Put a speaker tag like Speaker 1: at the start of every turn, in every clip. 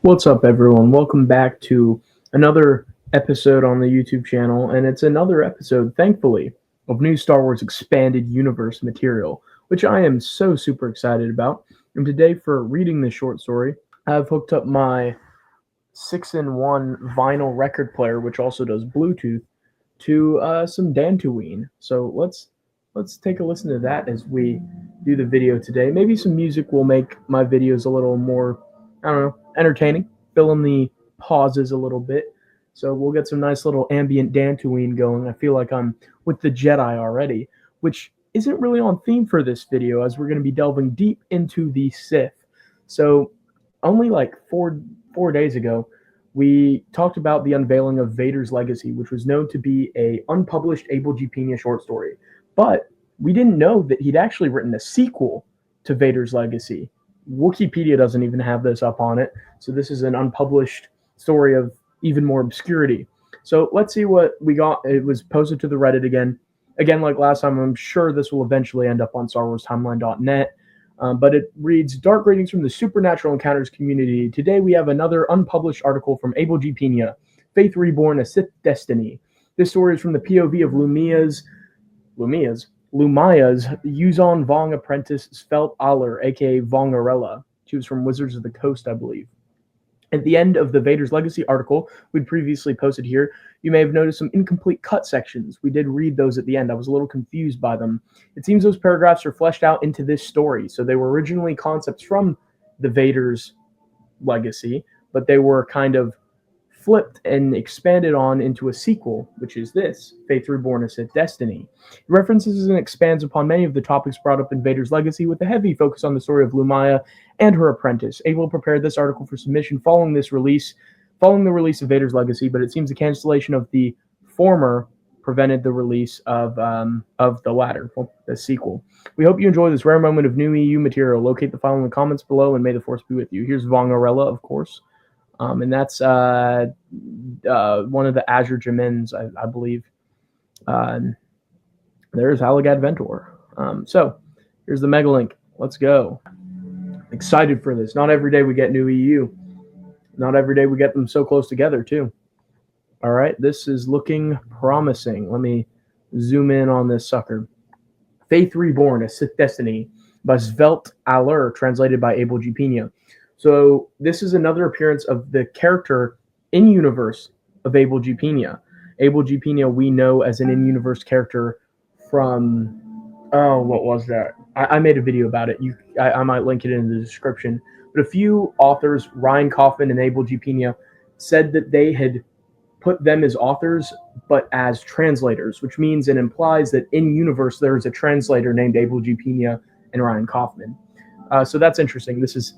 Speaker 1: What's up, everyone? Welcome back to another episode on the YouTube channel, and it's another episode, thankfully, of new Star Wars Expanded Universe material, which I am so super excited about. And today, for reading this short story, I've hooked up my 6-in-1 vinyl record player, which also does Bluetooth, to some Dantooine. So let's take a listen to that as we do the video today. Maybe some music will make my videos a little more, I don't know, entertaining, fill in the pauses a little bit. So we'll get some nice little ambient Dantooine going. I feel like I'm with the Jedi already, which isn't really on theme for this video, as we're going to be delving deep into the Sith. So only like four days ago, we talked about the unveiling of Vader's Legacy, which was known to be a unpublished Abel G. Peña short story. But we didn't know that he'd actually written a sequel to Vader's Legacy. Wikipedia doesn't even have this up on it, so this is an unpublished story of even more obscurity. So let's see what we got. It was posted to the Reddit again. Again, like last time, I'm sure this will eventually end up on StarWarsTimeline.net. But it reads, Dark Greetings from the Supernatural Encounters community. Today we have another unpublished article from Abel G. Peña, Faith Reborn, A Sith Destiny. This story is from the POV of Lumiya's Yuuzhan Vong apprentice Svelt Aller, aka Vongerella. She was from Wizards of the Coast, I believe. At the end of the Vader's Legacy article we'd previously posted here, you may have noticed some incomplete cut sections. We did read those at the end. I was a little confused by them. It seems those paragraphs are fleshed out into this story. So they were originally concepts from the Vader's Legacy, but they were kind of flipped and expanded on into a sequel, which is this, Faith Reborn, A Sith Destiny. It references and expands upon many of the topics brought up in Vader's Legacy, with a heavy focus on the story of Lumiya and her apprentice. Abel prepared this article for submission following the release of Vader's Legacy, but it seems the cancellation of the former prevented the release of the latter, the sequel. We hope you enjoy this rare moment of new EU material. Locate the file in the comments below, and may the Force be with you. Here's Vongerella, of course. And that's one of the Azure Gemins, I believe. There's Halagad Ventor. So here's the mega link. Let's go. Excited for this. Not every day we get new EU. Not every day we get them so close together, too. All right, this is looking promising. Let me zoom in on this sucker. Faith Reborn, A Sith Destiny by Svelt Aller, translated by Abel G. Peña. So this is another appearance of the character in-universe of Abel G. Peña. Abel G. Peña we know as an in-universe character from, what was that? I made a video about it. I might link it in the description. But a few authors, Ryan Kaufman and Abel G. Peña, said that they had put them as authors, but as translators, which means and implies that in-universe there is a translator named Abel G. Peña and Ryan Kaufman. So that's interesting. This is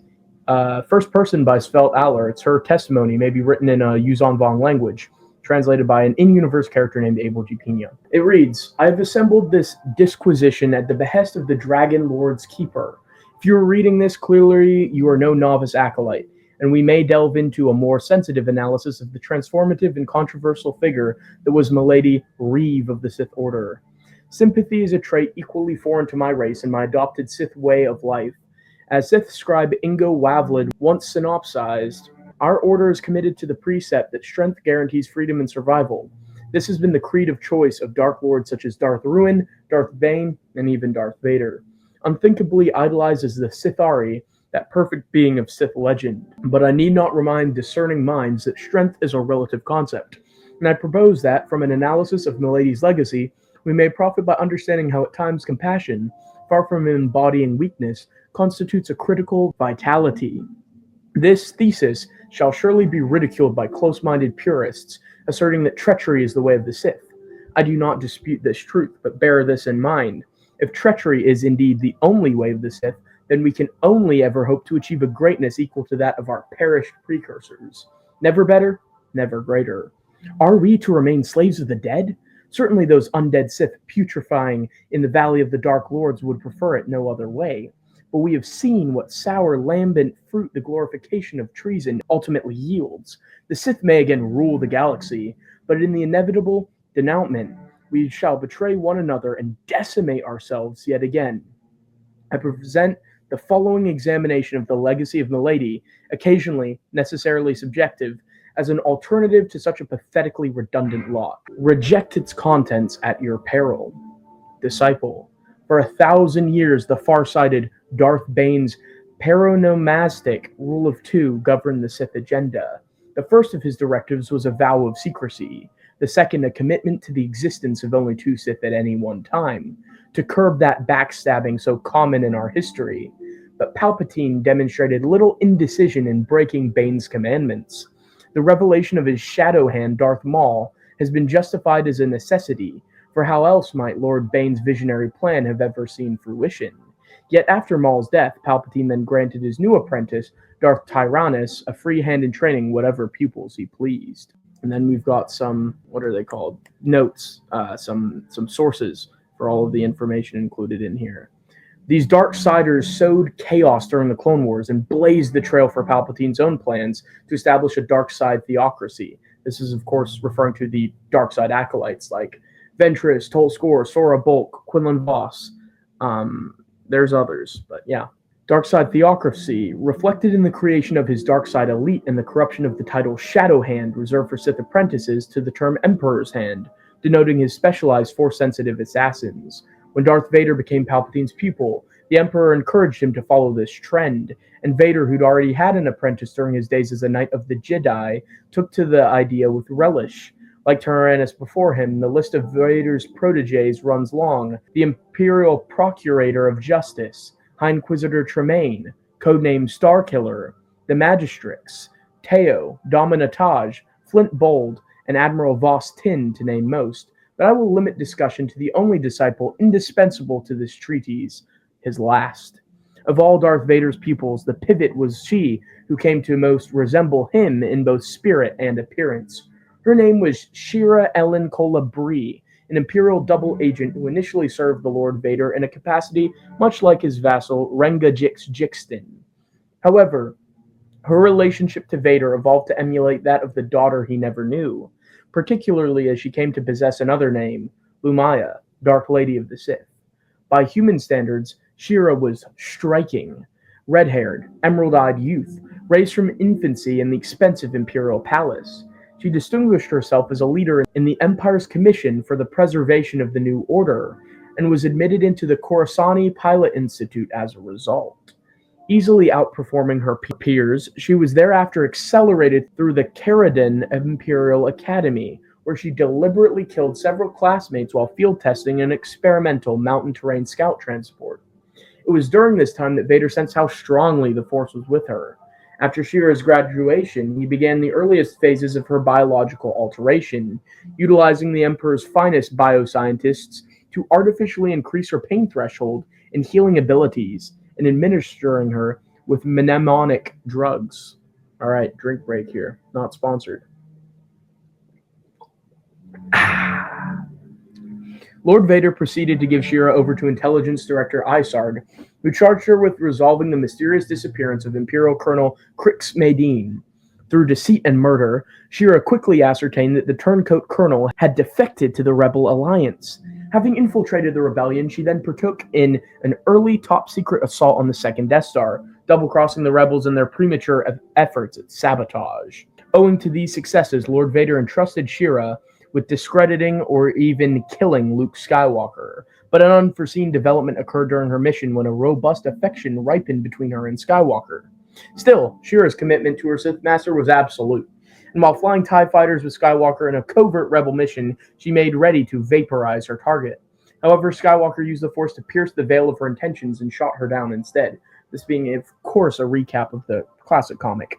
Speaker 1: first person by Svelt Aller. It's her testimony, maybe written in a Yuuzhan Vong language, translated by an in-universe character named Abel G. Peña. It reads, I have assembled this disquisition at the behest of the Dragon Lord's Keeper. If you are reading this, clearly you are no novice acolyte, and we may delve into a more sensitive analysis of the transformative and controversial figure that was Milady Reeve of the Sith Order. Sympathy is a trait equally foreign to my race and my adopted Sith way of life. As Sith scribe Ingo Wavlid once synopsized, our order is committed to the precept that strength guarantees freedom and survival. This has been the creed of choice of Dark Lords such as Darth Ruin, Darth Bane, and even Darth Vader. Unthinkably idolized as the Sithari, that perfect being of Sith legend. But I need not remind discerning minds that strength is a relative concept. And I propose that, from an analysis of Milady's legacy, we may profit by understanding how at times compassion, far from embodying weakness, constitutes a critical vitality. This thesis shall surely be ridiculed by close-minded purists, asserting that treachery is the way of the Sith. I do not dispute this truth, but bear this in mind. If treachery is indeed the only way of the Sith, then we can only ever hope to achieve a greatness equal to that of our perished precursors. Never better, never greater. Are we to remain slaves of the dead? Certainly those undead Sith putrefying in the Valley of the Dark Lords would prefer it no other way. But we have seen what sour, lambent fruit the glorification of treason ultimately yields. The Sith may again rule the galaxy, but in the inevitable denouement, We shall betray one another and decimate ourselves yet again. I present the following examination of the legacy of Milady, occasionally necessarily subjective, as an alternative to such a pathetically redundant lot. Reject its contents at your peril. Disciple. For 1,000 years, the far-sighted Darth Bane's paronomastic rule of two governed the Sith agenda. The first of his directives was a vow of secrecy, the second a commitment to the existence of only two Sith at any one time, to curb that backstabbing so common in our history. But Palpatine demonstrated little indecision in breaking Bane's commandments. The revelation of his shadow hand, Darth Maul, has been justified as a necessity, for how else might Lord Bane's visionary plan have ever seen fruition? Yet after Maul's death, Palpatine then granted his new apprentice, Darth Tyrannus, a free hand in training whatever pupils he pleased. And then we've got some, what are they called? Notes, some sources for all of the information included in here. These Darksiders sowed chaos during the Clone Wars and blazed the trail for Palpatine's own plans to establish a dark side theocracy. This is, of course, referring to the dark side acolytes like Ventress, Tol Skor, Sora Bulk, Quinlan Voss. There's others, but yeah. Darkside theocracy, reflected in the creation of his Darkside elite and the corruption of the title Shadow Hand reserved for Sith apprentices to the term Emperor's Hand, denoting his specialized Force-sensitive assassins. When Darth Vader became Palpatine's pupil, the Emperor encouraged him to follow this trend, and Vader, who'd already had an apprentice during his days as a Knight of the Jedi, took to the idea with relish. Like Tyrannus before him, the list of Vader's proteges runs long. The Imperial Procurator of Justice, High Inquisitor Tremaine, codenamed Starkiller, the Magistrix, Teo, Dominatage, Flint Bold, and Admiral Voss Tin, to name most, but I will limit discussion to the only disciple indispensable to this treatise, his last. Of all Darth Vader's pupils, the pivot was she who came to most resemble him in both spirit and appearance. Her name was Shira Ellen Cola Bree, an Imperial double agent who initially served the Lord Vader in a capacity much like his vassal Renga Jix Jixtin. However, her relationship to Vader evolved to emulate that of the daughter he never knew, particularly as she came to possess another name, Lumiya, Dark Lady of the Sith. By human standards, Shira was striking, red-haired, emerald-eyed youth, raised from infancy in the expensive Imperial Palace. She distinguished herself as a leader in the Empire's Commission for the Preservation of the New Order, and was admitted into the Coruscant Pilot Institute as a result. Easily outperforming her peers, she was thereafter accelerated through the Caradon Imperial Academy, where she deliberately killed several classmates while field testing an experimental mountain terrain scout transport. It was during this time that Vader sensed how strongly the Force was with her. After Shira's graduation, he began the earliest phases of her biological alteration, utilizing the Emperor's finest bioscientists to artificially increase her pain threshold and healing abilities, and administering her with mnemonic drugs. All right, drink break here. Not sponsored. Lord Vader proceeded to give Shira over to Intelligence Director Isard, who charged her with resolving the mysterious disappearance of Imperial Colonel Crix Madine. Through deceit and murder, Shira quickly ascertained that the turncoat colonel had defected to the Rebel Alliance. Having infiltrated the rebellion, she then partook in an early top-secret assault on the second Death Star, double-crossing the rebels in their premature efforts at sabotage. Owing to these successes, Lord Vader entrusted Shira with discrediting or even killing Luke Skywalker. But an unforeseen development occurred during her mission when a robust affection ripened between her and Skywalker. Still, Shira's commitment to her Sith Master was absolute, and while flying TIE fighters with Skywalker in a covert rebel mission, she made ready to vaporize her target. However, Skywalker used the Force to pierce the veil of her intentions and shot her down instead, this being, of course, a recap of the classic comic.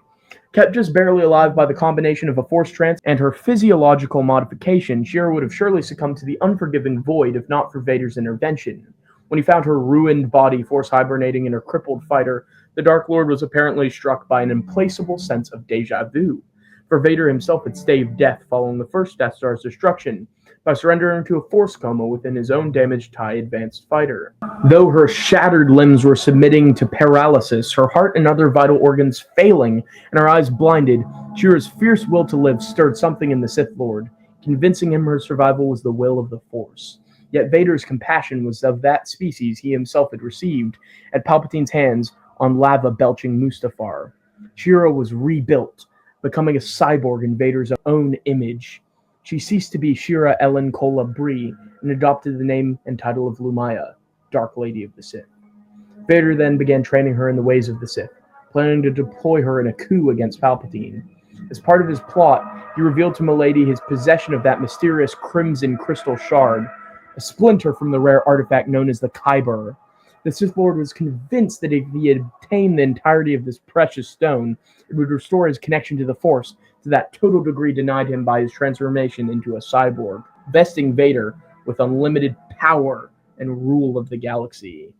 Speaker 1: Kept just barely alive by the combination of a Force trance and her physiological modification, Shira would have surely succumbed to the unforgiving void if not for Vader's intervention. When he found her ruined body Force hibernating in her crippled fighter, the Dark Lord was apparently struck by an implacable sense of déjà vu. For Vader himself had staved death following the first Death Star's destruction by surrendering to a Force coma within his own damaged TIE advanced fighter. Though her shattered limbs were submitting to paralysis, her heart and other vital organs failing, and her eyes blinded, Shira's fierce will to live stirred something in the Sith Lord. convincing him her survival was the will of the Force. Yet Vader's compassion was of that species he himself had received at Palpatine's hands on lava-belching Mustafar. Shira was rebuilt, becoming a cyborg in Vader's own image. She ceased to be Shira Ellen Kola Bree and adopted the name and title of Lumiya, Dark Lady of the Sith. Vader then began training her in the ways of the Sith, planning to deploy her in a coup against Palpatine. As part of his plot, he revealed to Milady his possession of that mysterious crimson crystal shard, a splinter from the rare artifact known as the Kyber. The Sith Lord was convinced that if he had obtained the entirety of this precious stone, it would restore his connection to the Force to that total degree denied him by his transformation into a cyborg, vesting Vader with unlimited power and rule of the galaxy,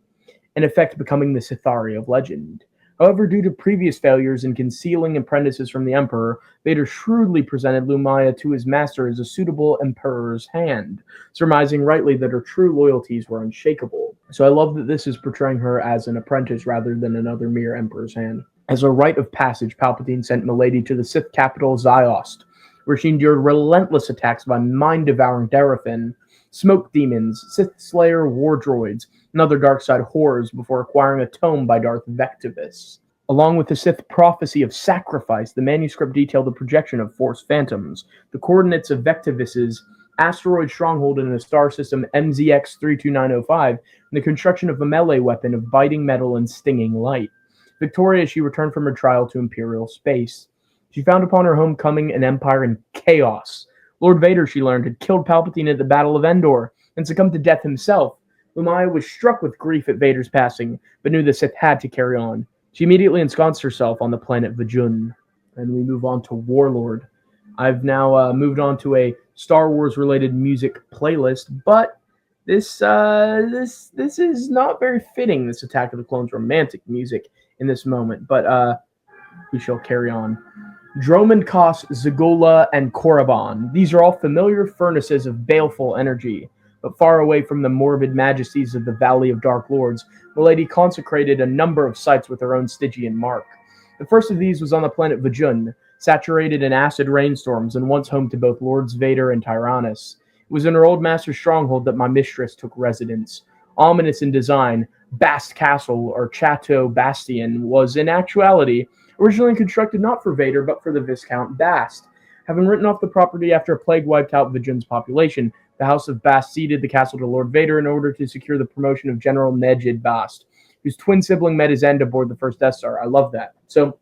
Speaker 1: in effect becoming the Sithari of legend. However, due to previous failures in concealing apprentices from the Emperor, Vader shrewdly presented Lumiya to his master as a suitable Emperor's hand, surmising rightly that her true loyalties were unshakable. So I love that this is portraying her as an apprentice rather than another mere Emperor's hand. As a rite of passage, Palpatine sent Milady to the Sith capital Ziost, where she endured relentless attacks by mind-devouring Darafin, smoke demons, Sith Slayer war droids, and other dark side horrors before acquiring a tome by Darth Vectivus. Along with the Sith prophecy of sacrifice, the manuscript detailed the projection of Force phantoms, the coordinates of Vectivus's asteroid stronghold in the star system MZX 32905, and the construction of a melee weapon of biting metal and stinging light. Victorious, she returned from her trial to Imperial space. She found upon her homecoming an empire in chaos. Lord Vader, she learned, had killed Palpatine at the Battle of Endor and succumbed to death himself. Lumiya was struck with grief at Vader's passing, but knew the Sith had to carry on. She immediately ensconced herself on the planet Vajun. And we move on to Warlord. I've now moved on to a Star Wars-related music playlist, but this is not very fitting, this Attack of the Clones romantic music in this moment, but we shall carry on. Dromenkos, Zagola, and Korriban. These are all familiar furnaces of baleful energy, but far away from the morbid majesties of the Valley of Dark Lords, Milady consecrated a number of sites with her own Stygian mark. The first of these was on the planet Vajun, saturated in acid rainstorms and once home to both Lords Vader and Tyrannus. It was in her old master's stronghold that my mistress took residence. Ominous in design, Bast Castle, or Chateau Bastion, was in actuality originally constructed not for Vader, but for the Viscount Bast. Having written off the property after a plague wiped out Vajun's population, the House of Bast ceded the castle to Lord Vader in order to secure the promotion of General Nejid Bast, whose twin sibling met his end aboard the first Death Star. I love that. So,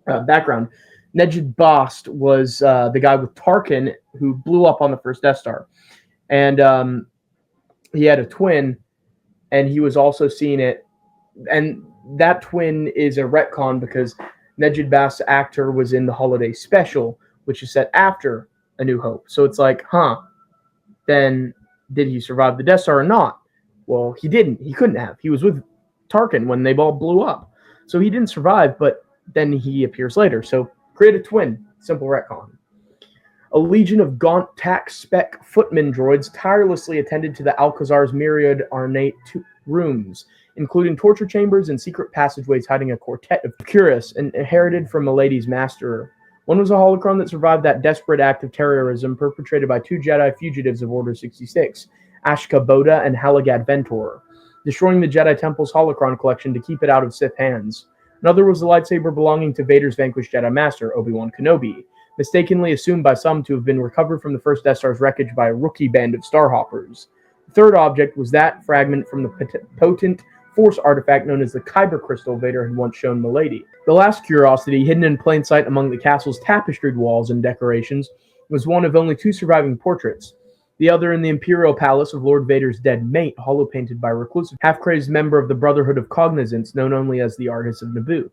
Speaker 1: background. Nejid Bast was the guy with Tarkin who blew up on the first Death Star. And he had a twin, and he was also seeing it. And that twin is a retcon because Nejid Bast's actor was in the holiday special, which is set after A New Hope. So it's like, then did he survive the Death Star or not? Well, he didn't. He couldn't have. He was with Tarkin when they all blew up. So he didn't survive, but then he appears later. So create a twin. Simple retcon. A legion of gaunt tac-spec footman droids tirelessly attended to the Alcazar's myriad ornate rooms, including torture chambers and secret passageways hiding a quartet of Curious inherited from Milady's master. One was a holocron that survived that desperate act of terrorism perpetrated by two Jedi fugitives of Order 66, Ashka Boda and Halagad Ventor, destroying the Jedi Temple's holocron collection to keep it out of Sith hands. Another was the lightsaber belonging to Vader's vanquished Jedi Master, Obi-Wan Kenobi, mistakenly assumed by some to have been recovered from the first Death Star's wreckage by a rookie band of Starhoppers. The third object was that fragment from the potent Force artifact known as the Kyber crystal Vader had once shown Milady. The last curiosity, hidden in plain sight among the castle's tapestried walls and decorations, was one of only two surviving portraits. The other in the Imperial Palace of Lord Vader's dead mate, hollow-painted by a reclusive, half-crazed member of the Brotherhood of Cognizance, known only as the Artists of Naboo.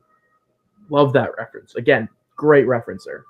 Speaker 1: Love that reference. Again, great reference there.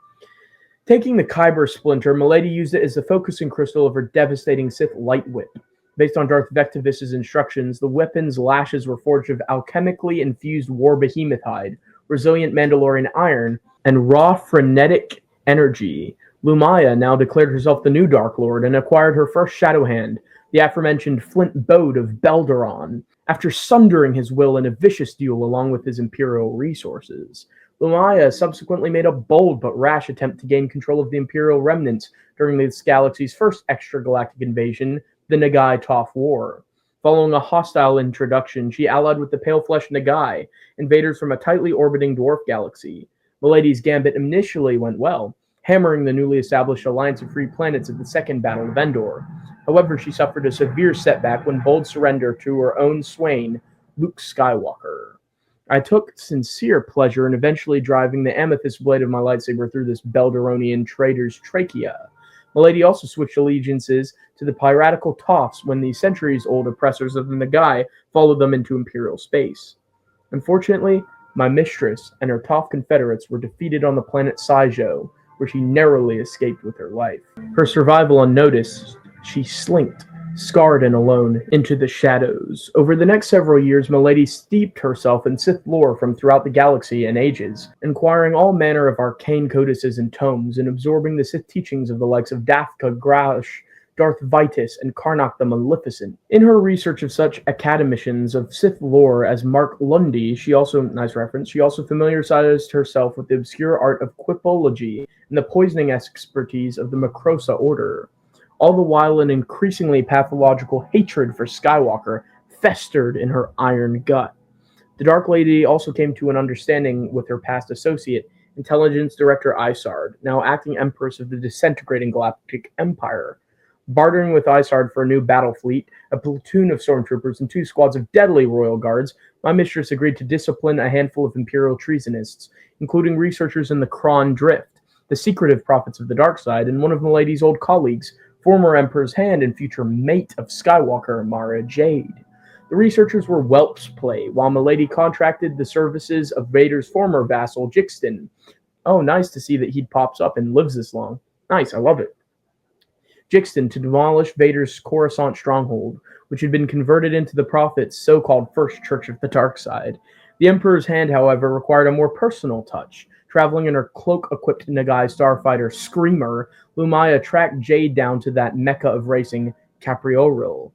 Speaker 1: Taking the Kyber splinter, Milady used it as the focusing crystal of her devastating Sith light whip. Based on Darth Vectivus's instructions, the weapon's lashes were forged of alchemically infused war behemoth hide, resilient Mandalorian iron, and raw frenetic energy. Lumiya now declared herself the new Dark Lord and acquired her first Shadow Hand, the aforementioned Flint Bode of Belderon, after sundering his will in a vicious duel along with his Imperial resources. Lumiya subsequently made a bold but rash attempt to gain control of the Imperial remnants during this galaxy's first extragalactic invasion, the Nagai-Toph War. Following a hostile introduction, she allied with the pale-fleshed Nagai, invaders from a tightly orbiting dwarf galaxy. Milady's gambit initially went well, hammering the newly established Alliance of Free Planets at the Second Battle of Endor. However, she suffered a severe setback when bold surrender to her own swain, Luke Skywalker. I took sincere pleasure in eventually driving the amethyst blade of my lightsaber through this Belderonian traitor's trachea. Milady also switched allegiances to the piratical Toffs when the centuries-old oppressors of the Nagai followed them into Imperial space. Unfortunately, my mistress and her Toph confederates were defeated on the planet Saijo, where she narrowly escaped with her life. Her survival unnoticed, she slinked, scarred and alone, into the shadows. Over the next several years, Milady steeped herself in Sith lore from throughout the galaxy and ages, inquiring all manner of arcane codices and tomes, and absorbing the Sith teachings of the likes of Dafka Graush, Darth Vitus, and Karnak the Maleficent. In her research of such academicians of Sith lore as Mark Lundy, she also familiarized herself with the obscure art of quipology and the poisoning expertise of the Macrosa Order. All the while, an increasingly pathological hatred for Skywalker festered in her iron gut. The Dark Lady also came to an understanding with her past associate, Intelligence Director Isard, now acting Empress of the disintegrating Galactic Empire. Bartering with Isard for a new battle fleet, a platoon of stormtroopers, and 2 squads of deadly royal guards, my mistress agreed to discipline a handful of Imperial treasonists, including researchers in the Kron Drift, the secretive prophets of the dark side, and one of Milady's old colleagues, former Emperor's Hand and future mate of Skywalker, Mara Jade. The researchers were whelp's play, while Milady contracted the services of Vader's former vassal, Jixton. Oh, nice to see that he pops up and lives this long. Nice, I love it. Jixton to demolish Vader's Coruscant stronghold, which had been converted into the Prophet's so-called First Church of the Dark Side. The Emperor's Hand, however, required a more personal touch. Traveling in her cloak-equipped Nagai starfighter Screamer, Lumiya tracked Jade down to that mecca of racing, Caprioril.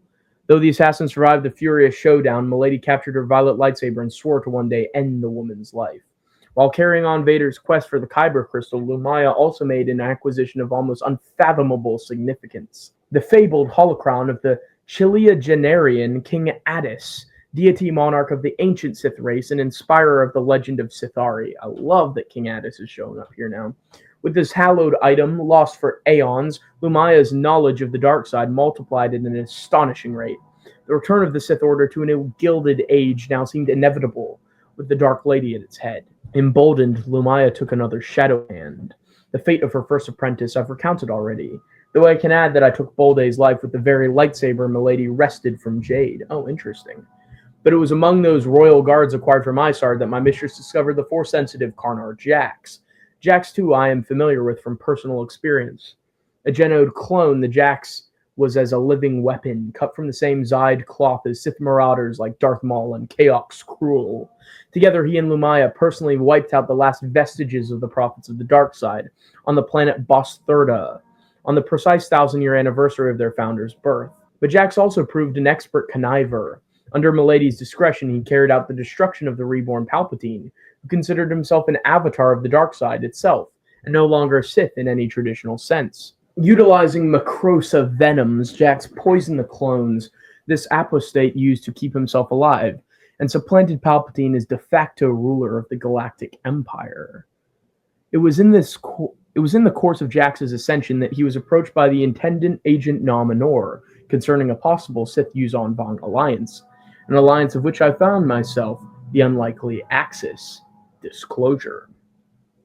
Speaker 1: Though the assassin survived the furious showdown, Milady captured her violet lightsaber and swore to one day end the woman's life. While carrying on Vader's quest for the Kyber crystal, Lumiya also made an acquisition of almost unfathomable significance. The fabled holocron of the Chiliagenarian King Addis, deity monarch of the ancient Sith race and inspirer of the legend of Sithari. I love that King Addis is showing up here now. With this hallowed item, lost for aeons, Lumiya's knowledge of the dark side multiplied at an astonishing rate. The return of the Sith Order to a new gilded age now seemed inevitable, with the Dark Lady at its head. Emboldened, Lumiya took another shadow hand. The fate of her first apprentice I've recounted already, though I can add that I took Bolday's life with the very lightsaber Milady wrested from Jade. Oh, interesting. But it was among those royal guards acquired from Isard that my mistress discovered the Force-sensitive Karnar Jax. Jax, too, I am familiar with from personal experience. A Genoed clone, the Jax was as a living weapon, cut from the same Zide cloth as Sith marauders like Darth Maul and Chaox Cruel. Together, he and Lumiya personally wiped out the last vestiges of the Prophets of the Dark Side on the planet Bosthurda, on the precise 1,000-year anniversary of their founder's birth. But Jax also proved an expert conniver. Under Milady's discretion, he carried out the destruction of the reborn Palpatine, who considered himself an avatar of the dark side itself, and no longer a Sith in any traditional sense. Utilizing Macrosa venoms, Jax poisoned the clones this apostate used to keep himself alive, and supplanted Palpatine as de facto ruler of the Galactic Empire. It was in the course of Jax's ascension that he was approached by the Intendant Agent Nominor concerning a possible Sith Yuuzhan Vong alliance, an alliance of which I found myself the unlikely axis. Disclosure.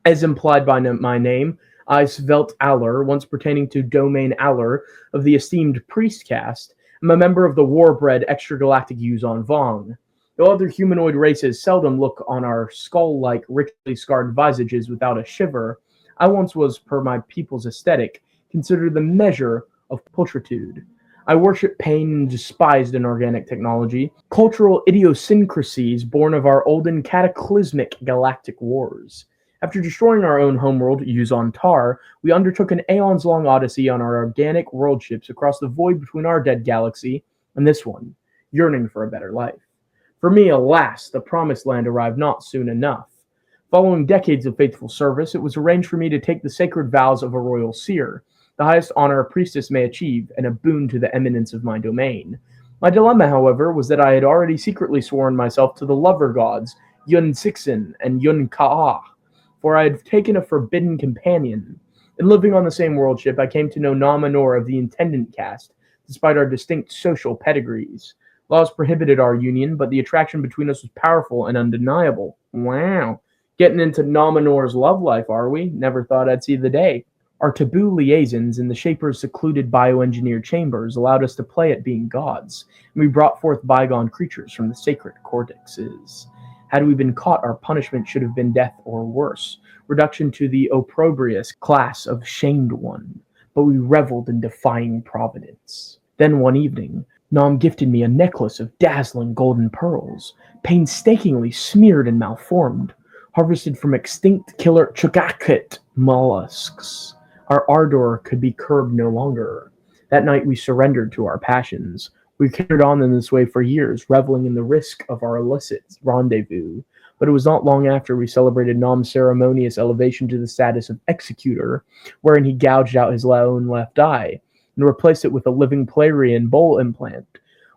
Speaker 1: As implied by my name, I, Svelt Aller, once pertaining to Domain Aller of the esteemed Priest caste, am a member of the war-bred extragalactic Yuuzhan Vong. Though other humanoid races seldom look on our skull-like, richly scarred visages without a shiver, I once was, per my people's aesthetic, considered the measure of pulchritude. I worship pain and despised inorganic technology, cultural idiosyncrasies born of our olden cataclysmic galactic wars. After destroying our own homeworld, Yuuzhan Tar, we undertook an aeons-long odyssey on our organic world ships across the void between our dead galaxy and this one, yearning for a better life. For me, alas, the promised land arrived not soon enough. Following decades of faithful service, it was arranged for me to take the sacred vows of a royal seer, the highest honor a priestess may achieve, and a boon to the eminence of my domain. My dilemma, however, was that I had already secretly sworn myself to the lover gods, Yun Sixin and Yun Ka'a, for I had taken a forbidden companion. In living on the same world ship, I came to know Nominor of the Intendant caste, despite our distinct social pedigrees. Laws prohibited our union, but the attraction between us was powerful and undeniable. Wow. Getting into Nominor's love life, are we? Never thought I'd see the day. Our taboo liaisons in the Shaper's secluded bioengineered chambers allowed us to play at being gods, and we brought forth bygone creatures from the sacred cortexes. Had we been caught, our punishment should have been death or worse, reduction to the opprobrious class of shamed one, but we reveled in defying providence. Then one evening, Nom gifted me a necklace of dazzling golden pearls, painstakingly smeared and malformed, harvested from extinct killer chugakit mollusks. Our ardor could be curbed no longer. That night we surrendered to our passions. We carried on in this way for years, reveling in the risk of our illicit rendezvous. But it was not long after we celebrated Nom's ceremonious elevation to the status of executor, wherein he gouged out his own left eye, and replaced it with a living Plarian bowl implant,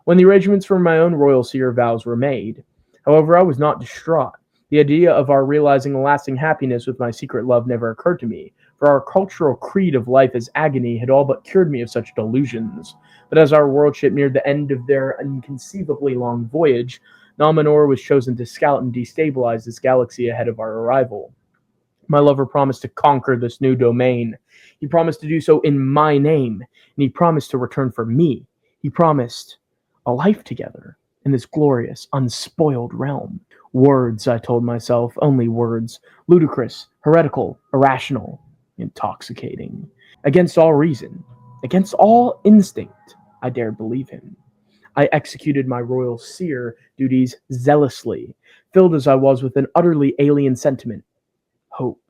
Speaker 1: when the arrangements for my own royal seer vows were made. However, I was not distraught. The idea of our realizing a lasting happiness with my secret love never occurred to me, for our cultural creed of life as agony had all but cured me of such delusions. But as our world ship neared the end of their inconceivably long voyage, Nominor was chosen to scout and destabilize this galaxy ahead of our arrival. My lover promised to conquer this new domain. He promised to do so in my name, and he promised to return for me. He promised a life together in this glorious, unspoiled realm. Words, I told myself, only words. Ludicrous, heretical, irrational, intoxicating. Against all reason, against all instinct, I dared believe him. I executed my royal seer duties zealously, filled as I was with an utterly alien sentiment. Hope.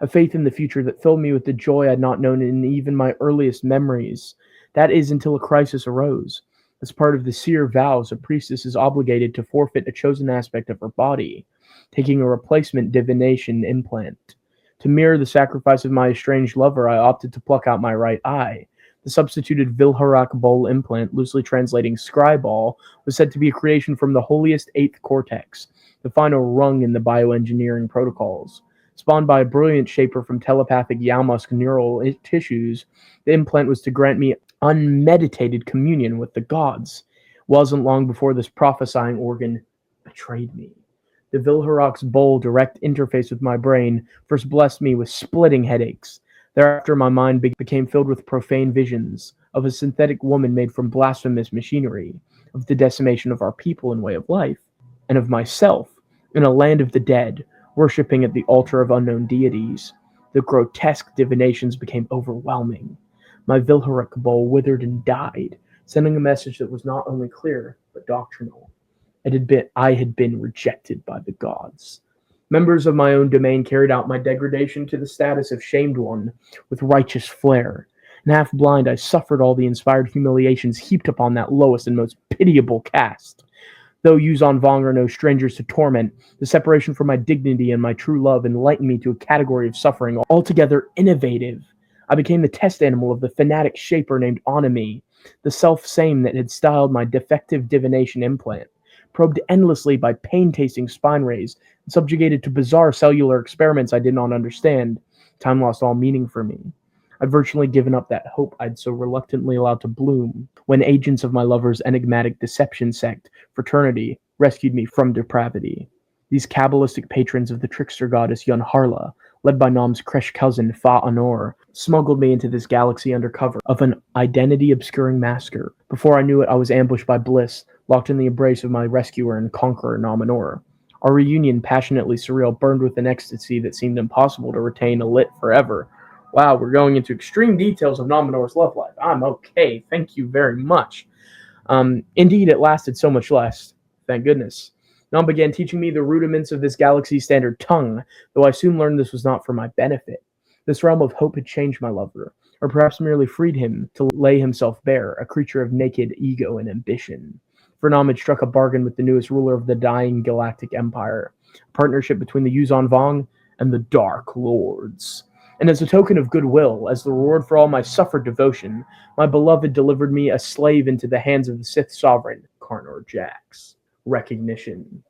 Speaker 1: A faith in the future that filled me with the joy I had not known in even my earliest memories. That is, until a crisis arose. As part of the seer vows, a priestess is obligated to forfeit a chosen aspect of her body, taking a replacement divination implant. To mirror the sacrifice of my estranged lover, I opted to pluck out my right eye. The substituted Vilharak bowl implant, loosely translating Scryball, was said to be a creation from the holiest eighth cortex, the final rung in the bioengineering protocols. Spawned by a brilliant shaper from telepathic Yaumask neural tissues, the implant was to grant me unmeditated communion with the gods. It wasn't long before this prophesying organ betrayed me. The Vilharak's bowl direct interface with my brain first blessed me with splitting headaches. Thereafter my mind became filled with profane visions of a synthetic woman made from blasphemous machinery, of the decimation of our people and way of life, and of myself in a land of the dead, worshipping at the altar of unknown deities. The grotesque divinations became overwhelming. My Vilharak bowl withered and died, sending a message that was not only clear, but doctrinal. I had been rejected by the gods. Members of my own domain carried out my degradation to the status of shamed one with righteous flair. And half blind, I suffered all the inspired humiliations heaped upon that lowest and most pitiable caste. Though Yuuzhan Vong are no strangers to torment, the separation from my dignity and my true love enlightened me to a category of suffering altogether innovative. I became the test animal of the fanatic shaper named Onami, the self-same that had styled my defective divination implant, probed endlessly by pain-tasting spine rays, and subjugated to bizarre cellular experiments I did not understand. Time lost all meaning for me. I'd virtually given up that hope I'd so reluctantly allowed to bloom, when agents of my lover's enigmatic deception sect, fraternity, rescued me from depravity. These Kabbalistic patrons of the trickster goddess Yunharla, led by Nom's Kresh cousin Fa Anor, smuggled me into this galaxy under cover of an identity-obscuring masker. Before I knew it, I was ambushed by Bliss, locked in the embrace of my rescuer and conqueror Nominor. Our reunion, passionately surreal, burned with an ecstasy that seemed impossible to retain alit forever. Wow, we're going into extreme details of Nominor's love life. I'm okay, thank you very much. Indeed, it lasted so much less. Thank goodness. Nom began teaching me the rudiments of this galaxy's standard tongue, though I soon learned this was not for my benefit. This realm of hope had changed my lover, or perhaps merely freed him to lay himself bare, a creature of naked ego and ambition. For Nam had struck a bargain with the newest ruler of the dying galactic empire, a partnership between the Yuzon Vong and the Dark Lords. And as a token of goodwill, as the reward for all my suffered devotion, my beloved delivered me a slave into the hands of the Sith sovereign, Karnor Jax. Recognition.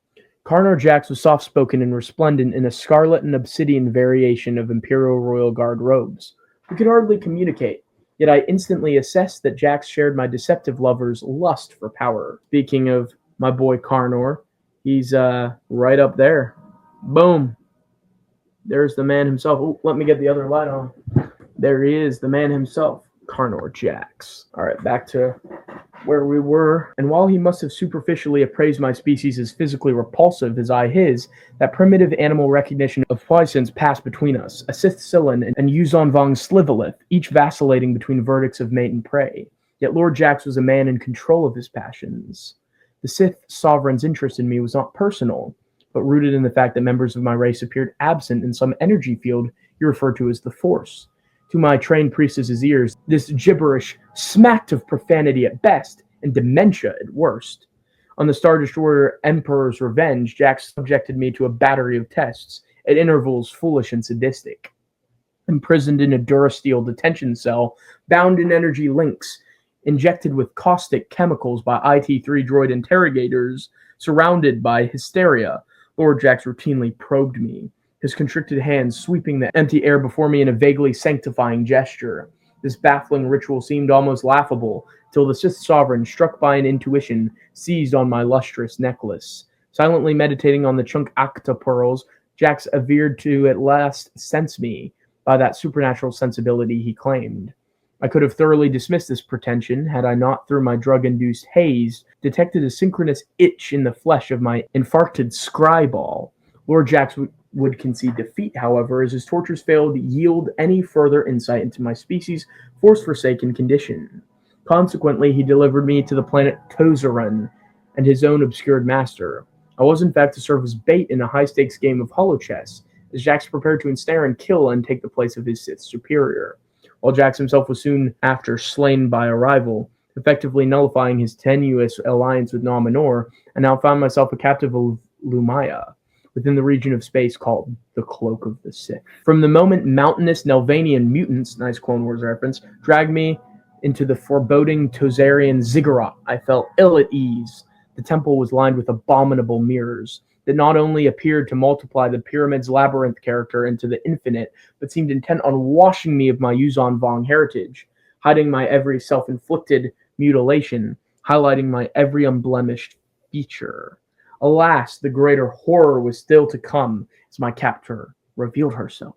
Speaker 1: Karnor Jax was soft-spoken and resplendent in a scarlet and obsidian variation of Imperial Royal Guard robes. We could hardly communicate, yet I instantly assessed that Jax shared my deceptive lover's lust for power. Speaking of my boy Karnor, he's right up there. Boom. There's the man himself. Ooh, let me get the other light on. There he is, the man himself, Karnor Jax. All right, back to where we were. And while he must have superficially appraised my species as physically repulsive as I his, that primitive animal recognition of puissance passed between us, a Sith Sillin and Yuzon Vong Slivalith, each vacillating between verdicts of mate and prey. Yet Lord Jax was a man in control of his passions. The Sith sovereign's interest in me was not personal, but rooted in the fact that members of my race appeared absent in some energy field he referred to as the Force. To my trained priestess's ears, this gibberish smacked of profanity at best and dementia at worst. On the Star Destroyer Emperor's Revenge, Jax subjected me to a battery of tests, at intervals foolish and sadistic. Imprisoned in a Durasteel detention cell, bound in energy links, injected with caustic chemicals by IT-3 droid interrogators, surrounded by hysteria, Lord Jax routinely probed me, his constricted hands sweeping the empty air before me in a vaguely sanctifying gesture. This baffling ritual seemed almost laughable, till the Sith Sovereign, struck by an intuition, seized on my lustrous necklace. Silently meditating on the chunk Akta pearls, Jax averred to at last sense me by that supernatural sensibility he claimed. I could have thoroughly dismissed this pretension had I not, through my drug-induced haze, detected a synchronous itch in the flesh of my infarcted scryball. Lord Jax would concede defeat, however, as his tortures failed to yield any further insight into my species' force-forsaken condition. Consequently, he delivered me to the planet Tozaran and his own obscured master. I was, in fact, to serve as bait in a high-stakes game of holochess, as Jax prepared to ensnare and kill and take the place of his Sith superior. While Jax himself was soon after slain by a rival, effectively nullifying his tenuous alliance with Nominor, I now found myself a captive of Lumiya, within the region of space called the Cloak of the Sith. From the moment mountainous Nelvanian mutants, nice Clone Wars reference, dragged me into the foreboding Tozarian ziggurat, I felt ill at ease. The temple was lined with abominable mirrors that not only appeared to multiply the pyramid's labyrinth character into the infinite, but seemed intent on washing me of my Yuzon Vong heritage, hiding my every self-inflicted mutilation, highlighting my every unblemished feature. Alas, the greater horror was still to come as my captor revealed herself.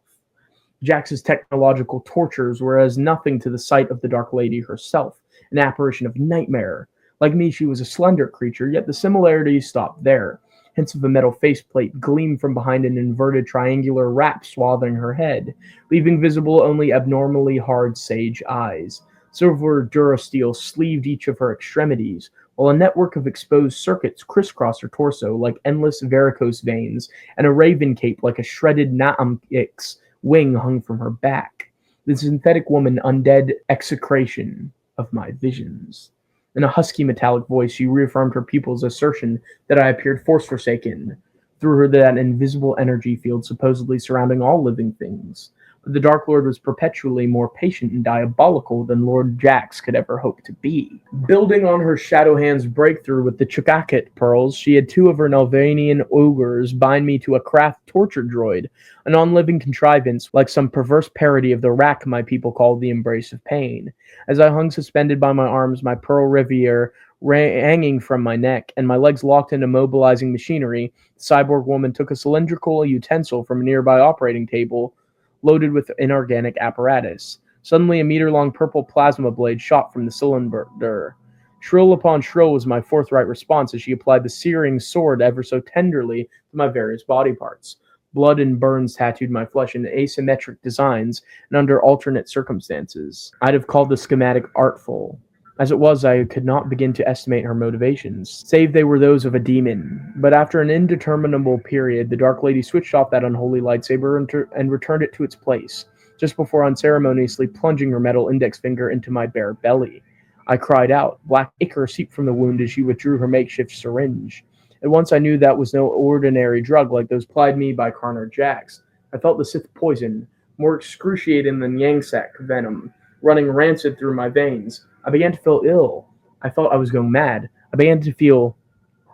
Speaker 1: Jax's technological tortures were as nothing to the sight of the Dark Lady herself, an apparition of nightmare. Like me, she was a slender creature, yet the similarities stopped there. Hints of a metal faceplate gleamed from behind an inverted triangular wrap swathing her head, leaving visible only abnormally hard sage eyes. Silver Durasteel sleeved each of her extremities, while a network of exposed circuits crisscrossed her torso like endless varicose veins, and a raven cape like a shredded Naamik's wing hung from her back. The synthetic woman undead execration of my visions. In a husky metallic voice, she reaffirmed her pupil's assertion that I appeared force-forsaken, through her that invisible energy field supposedly surrounding all living things. But the Dark Lord was perpetually more patient and diabolical than Lord Jax could ever hope to be. Building on her Shadow Hand's breakthrough with the Chukakit pearls, she had two of her Nelvanian ogres bind me to a craft torture droid, a non-living contrivance like some perverse parody of the rack my people called the Embrace of Pain. As I hung suspended by my arms, my pearl riviere hanging from my neck, and my legs locked into mobilizing machinery, the cyborg woman took a cylindrical utensil from a nearby operating table, loaded with inorganic apparatus. Suddenly, a meter-long purple plasma blade shot from the cylinder. Shrill upon shrill was my forthright response as she applied the searing sword ever so tenderly to my various body parts. Blood and burns tattooed my flesh in asymmetric designs and under alternate circumstances. I'd have called the schematic artful. As it was, I could not begin to estimate her motivations, save they were those of a demon. But after an indeterminable period, the Dark Lady switched off that unholy lightsaber and returned it to its place, just before unceremoniously plunging her metal index finger into my bare belly. I cried out. Black ichor seeped from the wound as she withdrew her makeshift syringe. At once I knew that was no ordinary drug like those plied me by Carner Jax. I felt the Sith poison, more excruciating than Yangsak venom, running rancid through my veins. I began to feel ill. I thought I was going mad. I began to feel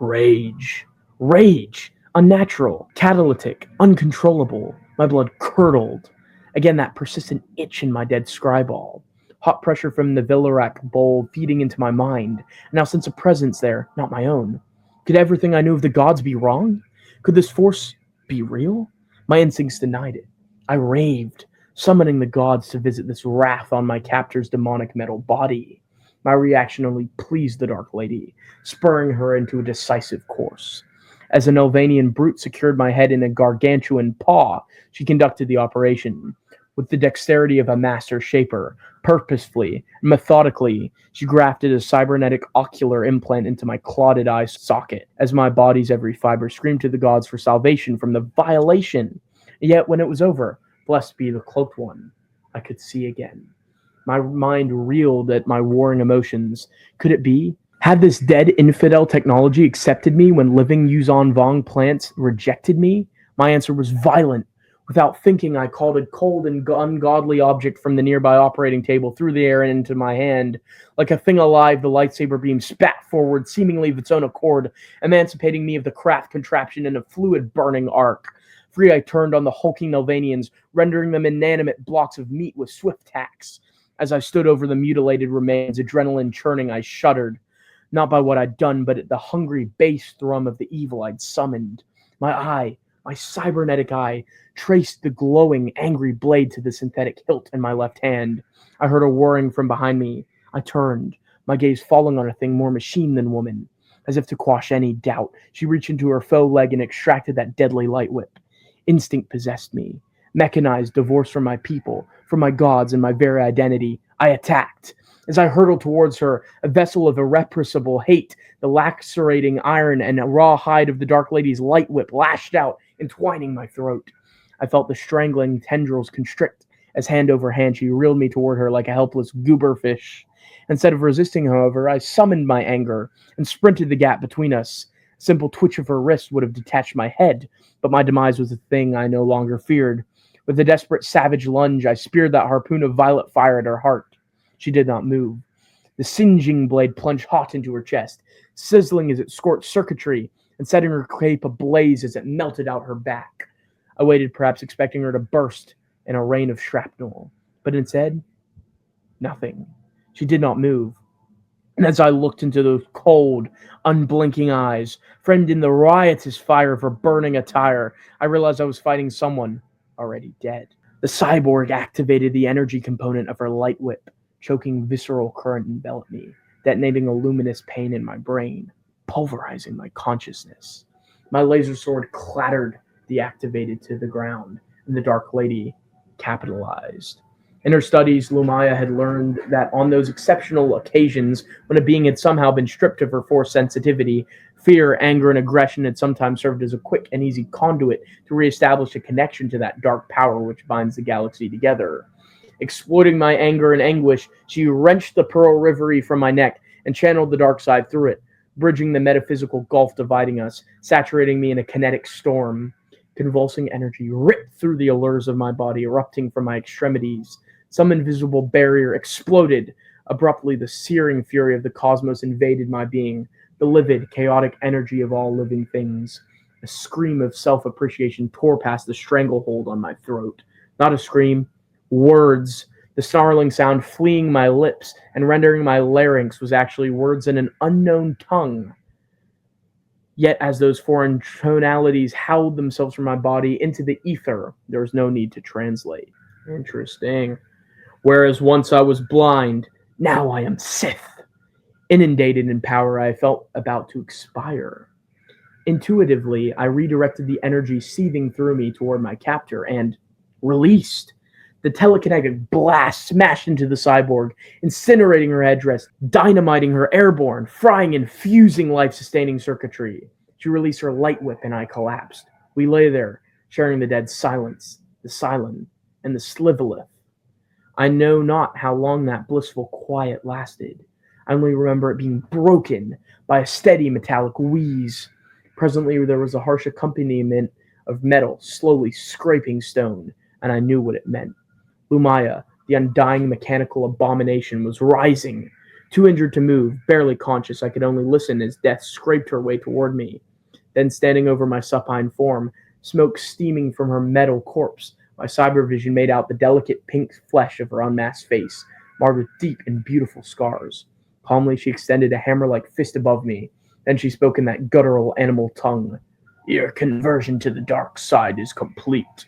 Speaker 1: rage. Rage! Unnatural, catalytic, uncontrollable. My blood curdled. Again, that persistent itch in my dead scryball. Hot pressure from the Villarak bowl feeding into my mind. Now sense a presence there, not my own. Could everything I knew of the gods be wrong? Could this force be real? My instincts denied it. I raved, summoning the gods to visit this wrath on my captor's demonic metal body. My reaction only pleased the Dark Lady, spurring her into a decisive course. As an Elvanian brute secured my head in a gargantuan paw, she conducted the operation. With the dexterity of a master shaper, purposefully, methodically, she grafted a cybernetic ocular implant into my clotted eye socket, as my body's every fiber screamed to the gods for salvation from the violation. Yet when it was over, blessed be the cloaked one, I could see again. My mind reeled at my warring emotions. Could it be? Had this dead infidel technology accepted me when living Yuzon Vong plants rejected me? My answer was violent. Without thinking, I called a cold and ungodly object from the nearby operating table through the air and into my hand. Like a thing alive, the lightsaber beam spat forward, seemingly of its own accord, emancipating me of the craft contraption in a fluid burning arc. Free, I turned on the hulking Nelvanians, rendering them inanimate blocks of meat with swift tacks. As I stood over the mutilated remains, adrenaline churning, I shuddered. Not by what I'd done, but at the hungry bass thrum of the evil I'd summoned. My cybernetic eye, traced the glowing, angry blade to the synthetic hilt in my left hand. I heard a whirring from behind me. I turned, my gaze falling on a thing more machine than woman. As if to quash any doubt, she reached into her faux leg and extracted that deadly light whip. Instinct possessed me. Mechanized, divorced from my people, from my gods and my very identity, I attacked. As I hurtled towards her, a vessel of irrepressible hate, the lacerating iron and raw hide of the Dark Lady's light whip lashed out, entwining my throat. I felt the strangling tendrils constrict as hand over hand she reeled me toward her like a helpless goober fish. Instead of resisting, however, I summoned my anger and sprinted the gap between us. A simple twitch of her wrist would have detached my head, but my demise was a thing I no longer feared. With a desperate, savage lunge, I speared that harpoon of violet fire at her heart. She did not move. The singeing blade plunged hot into her chest, sizzling as it scorched circuitry and setting her cape ablaze as it melted out her back. I waited, perhaps expecting her to burst in a rain of shrapnel, but instead, nothing. She did not move. And as I looked into those cold, unblinking eyes, framed in the riotous fire of her burning attire, I realized I was fighting someone already dead. The cyborg activated the energy component of her light whip. Choking visceral current enveloped me, detonating a luminous pain in my brain, pulverizing my consciousness. My laser sword clattered deactivated to the ground, and the Dark Lady capitalized. In her studies, Lumiya had learned that on those exceptional occasions when a being had somehow been stripped of her force sensitivity, fear, anger, and aggression had sometimes served as a quick and easy conduit to reestablish a connection to that dark power which binds the galaxy together. Exploiting my anger and anguish, she wrenched the pearl reverie from my neck and channeled the dark side through it, bridging the metaphysical gulf dividing us, saturating me in a kinetic storm. Convulsing energy ripped through the allures of my body, erupting from my extremities. Some invisible barrier exploded. Abruptly, the searing fury of the cosmos invaded my being, the livid, chaotic energy of all living things. A scream of self-appreciation tore past the stranglehold on my throat. Not a scream. Words. The snarling sound fleeing my lips and rendering my larynx was actually words in an unknown tongue. Yet as those foreign tonalities howled themselves from my body into the ether, there was no need to translate. Interesting. Whereas once I was blind, now I am Sith. Inundated in power, I felt about to expire. Intuitively, I redirected the energy seething through me toward my captor and released. The telekinetic blast smashed into the cyborg, incinerating her headdress, dynamiting her airborne, frying and fusing life-sustaining circuitry. She released her light whip and I collapsed. We lay there, sharing the dead silence, the Silent, and the Slivolith. I know not how long that blissful quiet lasted. I only remember it being broken by a steady metallic wheeze. Presently there was a harsh accompaniment of metal slowly scraping stone, and I knew what it meant. Lumiya, the undying mechanical abomination, was rising. Too injured to move, barely conscious, I could only listen as death scraped her way toward me. Then, standing over my supine form, smoke steaming from her metal corpse, my cyber vision made out the delicate pink flesh of her unmasked face, marred with deep and beautiful scars. Calmly, she extended a hammer-like fist above me. Then she spoke in that guttural animal tongue. "Your conversion to the dark side is complete."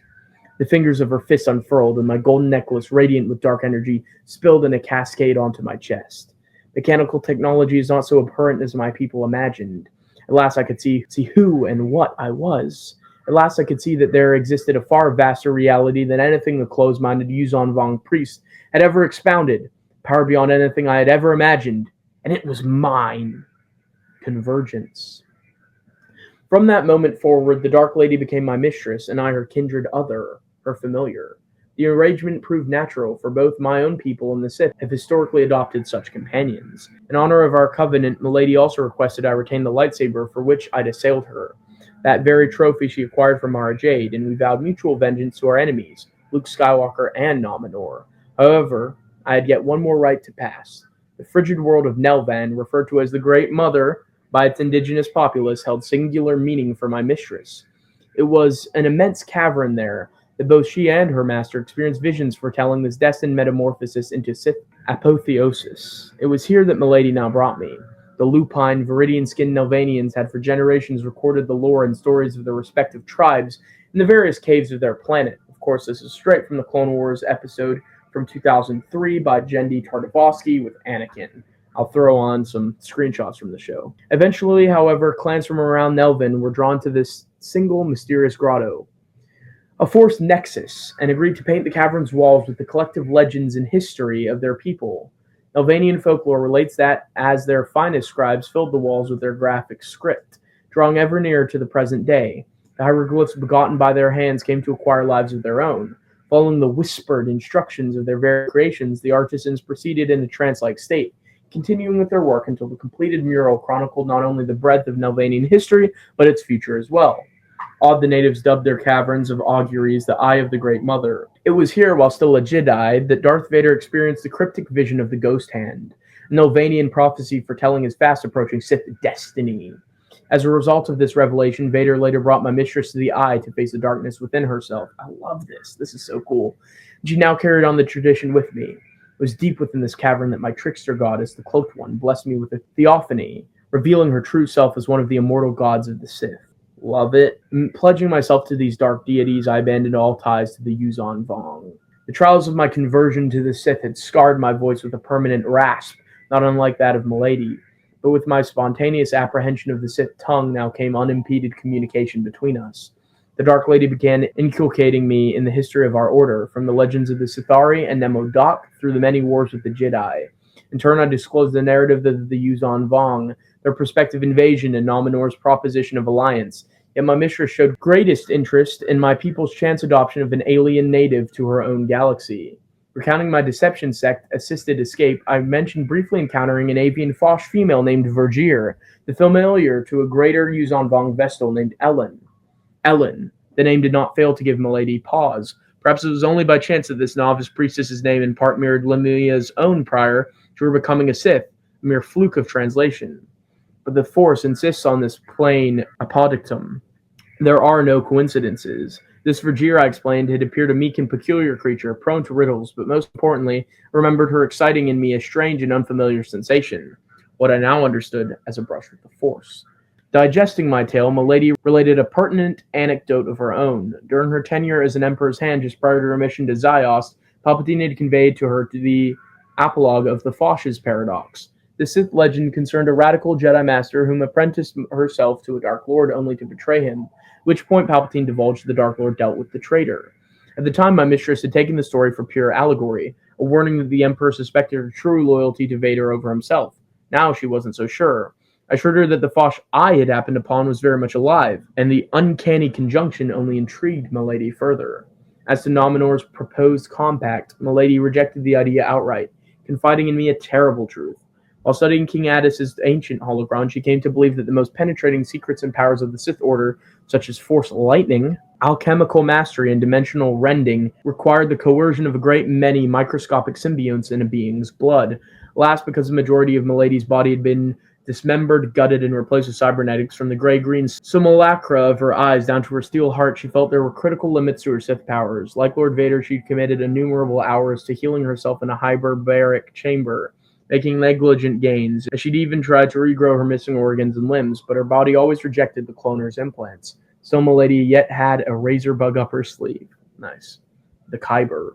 Speaker 1: The fingers of her fist unfurled, and my golden necklace, radiant with dark energy, spilled in a cascade onto my chest. Mechanical technology is not so abhorrent as my people imagined. At last I could see who and what I was. At last I could see that there existed a far vaster reality than anything the closed-minded Yuzon Vong priest had ever expounded, power beyond anything I had ever imagined, and it was mine. Convergence. From that moment forward, the Dark Lady became my mistress, and I her kindred other, her familiar. The arrangement proved natural, for both my own people and the Sith have historically adopted such companions. In honor of our covenant, Milady also requested I retain the lightsaber for which I'd assailed her. That very trophy she acquired from Mara Jade, and we vowed mutual vengeance to our enemies, Luke Skywalker and Nominor. However, I had yet one more rite to pass. The frigid world of Nelvan, referred to as the Great Mother by its indigenous populace, held singular meaning for my mistress. It was an immense cavern there that both she and her master experienced visions foretelling this destined metamorphosis into Sith apotheosis. It was here that Milady now brought me. The lupine, viridian-skinned Nelvanians had for generations recorded the lore and stories of their respective tribes in the various caves of their planet. Of course, this is straight from the Clone Wars episode from 2003 by Jendi Tartakovsky with Anakin. I'll throw on some screenshots from the show. Eventually, however, clans from around Nelvin were drawn to this single mysterious grotto, a forced nexus, and agreed to paint the cavern's walls with the collective legends and history of their people. Nelvanian folklore relates that as their finest scribes filled the walls with their graphic script, drawing ever nearer to the present day. The hieroglyphs begotten by their hands came to acquire lives of their own. Following the whispered instructions of their very creations, the artisans proceeded in a trance-like state, continuing with their work until the completed mural chronicled not only the breadth of Nelvanian history, but its future as well. Awed, the natives dubbed their caverns of auguries the Eye of the Great Mother. It was here, while still a Jedi, that Darth Vader experienced the cryptic vision of the Ghost Hand, a Nelvanian prophecy foretelling his fast-approaching Sith destiny. As a result of this revelation, Vader later brought my mistress to the Eye to face the darkness within herself. I love this. This is so cool. She now carried on the tradition with me. It was deep within this cavern that my trickster goddess, the Cloaked One, blessed me with a theophany, revealing her true self as one of the immortal gods of the Sith. Love it. Pledging myself to these dark deities, I abandoned all ties to the Yuzon Vong. The trials of my conversion to the Sith had scarred my voice with a permanent rasp, not unlike that of Milady. But with my spontaneous apprehension of the Sith tongue now came unimpeded communication between us. The Dark Lady began inculcating me in the history of our order, from the legends of the Sithari and Nemo Doc through the many wars with the Jedi. In turn, I disclosed the narrative of the Yuzon Vong, their prospective invasion, and Nominor's proposition of alliance. Yet my mistress showed greatest interest in my people's chance adoption of an alien native to her own galaxy. Recounting my deception sect-assisted escape, I mentioned briefly encountering an avian Fosh female named Vergir, the familiar to a greater Yuzon Vong Vestal named Ellen. Ellen. The name did not fail to give Milady pause. Perhaps it was only by chance that this novice priestess's name in part mirrored Lumiya's own prior to her becoming a Sith, a mere fluke of translation. But the Force insists on this plain apodictum. There are no coincidences. This Vergir, I explained, had appeared a meek and peculiar creature, prone to riddles, but most importantly, remembered her exciting in me a strange and unfamiliar sensation, what I now understood as a brush with the Force. Digesting my tale, Milady related a pertinent anecdote of her own. During her tenure as an Emperor's Hand just prior to her mission to Ziost, Palpatine had conveyed to her the apologue of the Fosh's paradox. The Sith legend concerned a radical Jedi Master whom apprenticed herself to a Dark Lord only to betray him, at which point Palpatine divulged the Dark Lord dealt with the traitor. At the time, my mistress had taken the story for pure allegory, a warning that the Emperor suspected her true loyalty to Vader over himself. Now she wasn't so sure. I assured her that the Fosh I had happened upon was very much alive, and the uncanny conjunction only intrigued Milady further. As to Nominor's proposed compact, Milady rejected the idea outright, confiding in me a terrible truth. While studying King Addis's ancient holocron, she came to believe that the most penetrating secrets and powers of the Sith Order, such as Force lightning, alchemical mastery, and dimensional rending, required the coercion of a great many microscopic symbionts in a being's blood. Alas, because the majority of Milady's body had been dismembered, gutted, and replaced with cybernetics, from the gray-green simulacra of her eyes down to her steel heart, she felt there were critical limits to her Sith powers. Like Lord Vader, she committed innumerable hours to healing herself in a hyperbaric chamber, making negligent gains. She'd even tried to regrow her missing organs and limbs, but her body always rejected the cloner's implants. Still, Milady yet had a razor bug up her sleeve. Nice. The Kyber.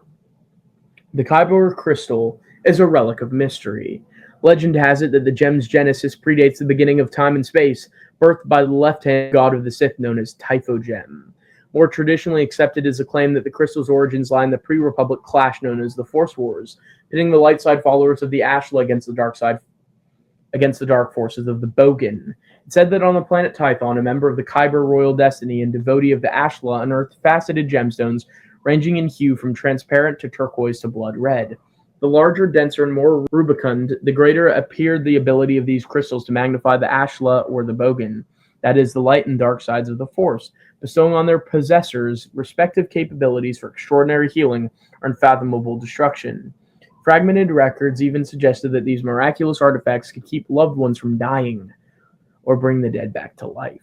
Speaker 1: The Kyber crystal is a relic of mystery. Legend has it that the gem's genesis predates the beginning of time and space, birthed by the left-hand god of the Sith known as Typho Gem. More traditionally accepted is the claim that the crystal's origins lie in the pre-Republic clash known as the Force Wars, pitting the light side followers of the Ashla against the dark forces of the Bogan. It said that on the planet Tython, a member of the Kyber royal destiny and devotee of the Ashla unearthed faceted gemstones ranging in hue from transparent to turquoise to blood red. The larger, denser, and more rubicund, the greater appeared the ability of these crystals to magnify the Ashla or the Bogan, that is, the light and dark sides of the Force, bestowing on their possessors respective capabilities for extraordinary healing or unfathomable destruction. Fragmented records even suggested that these miraculous artifacts could keep loved ones from dying or bring the dead back to life.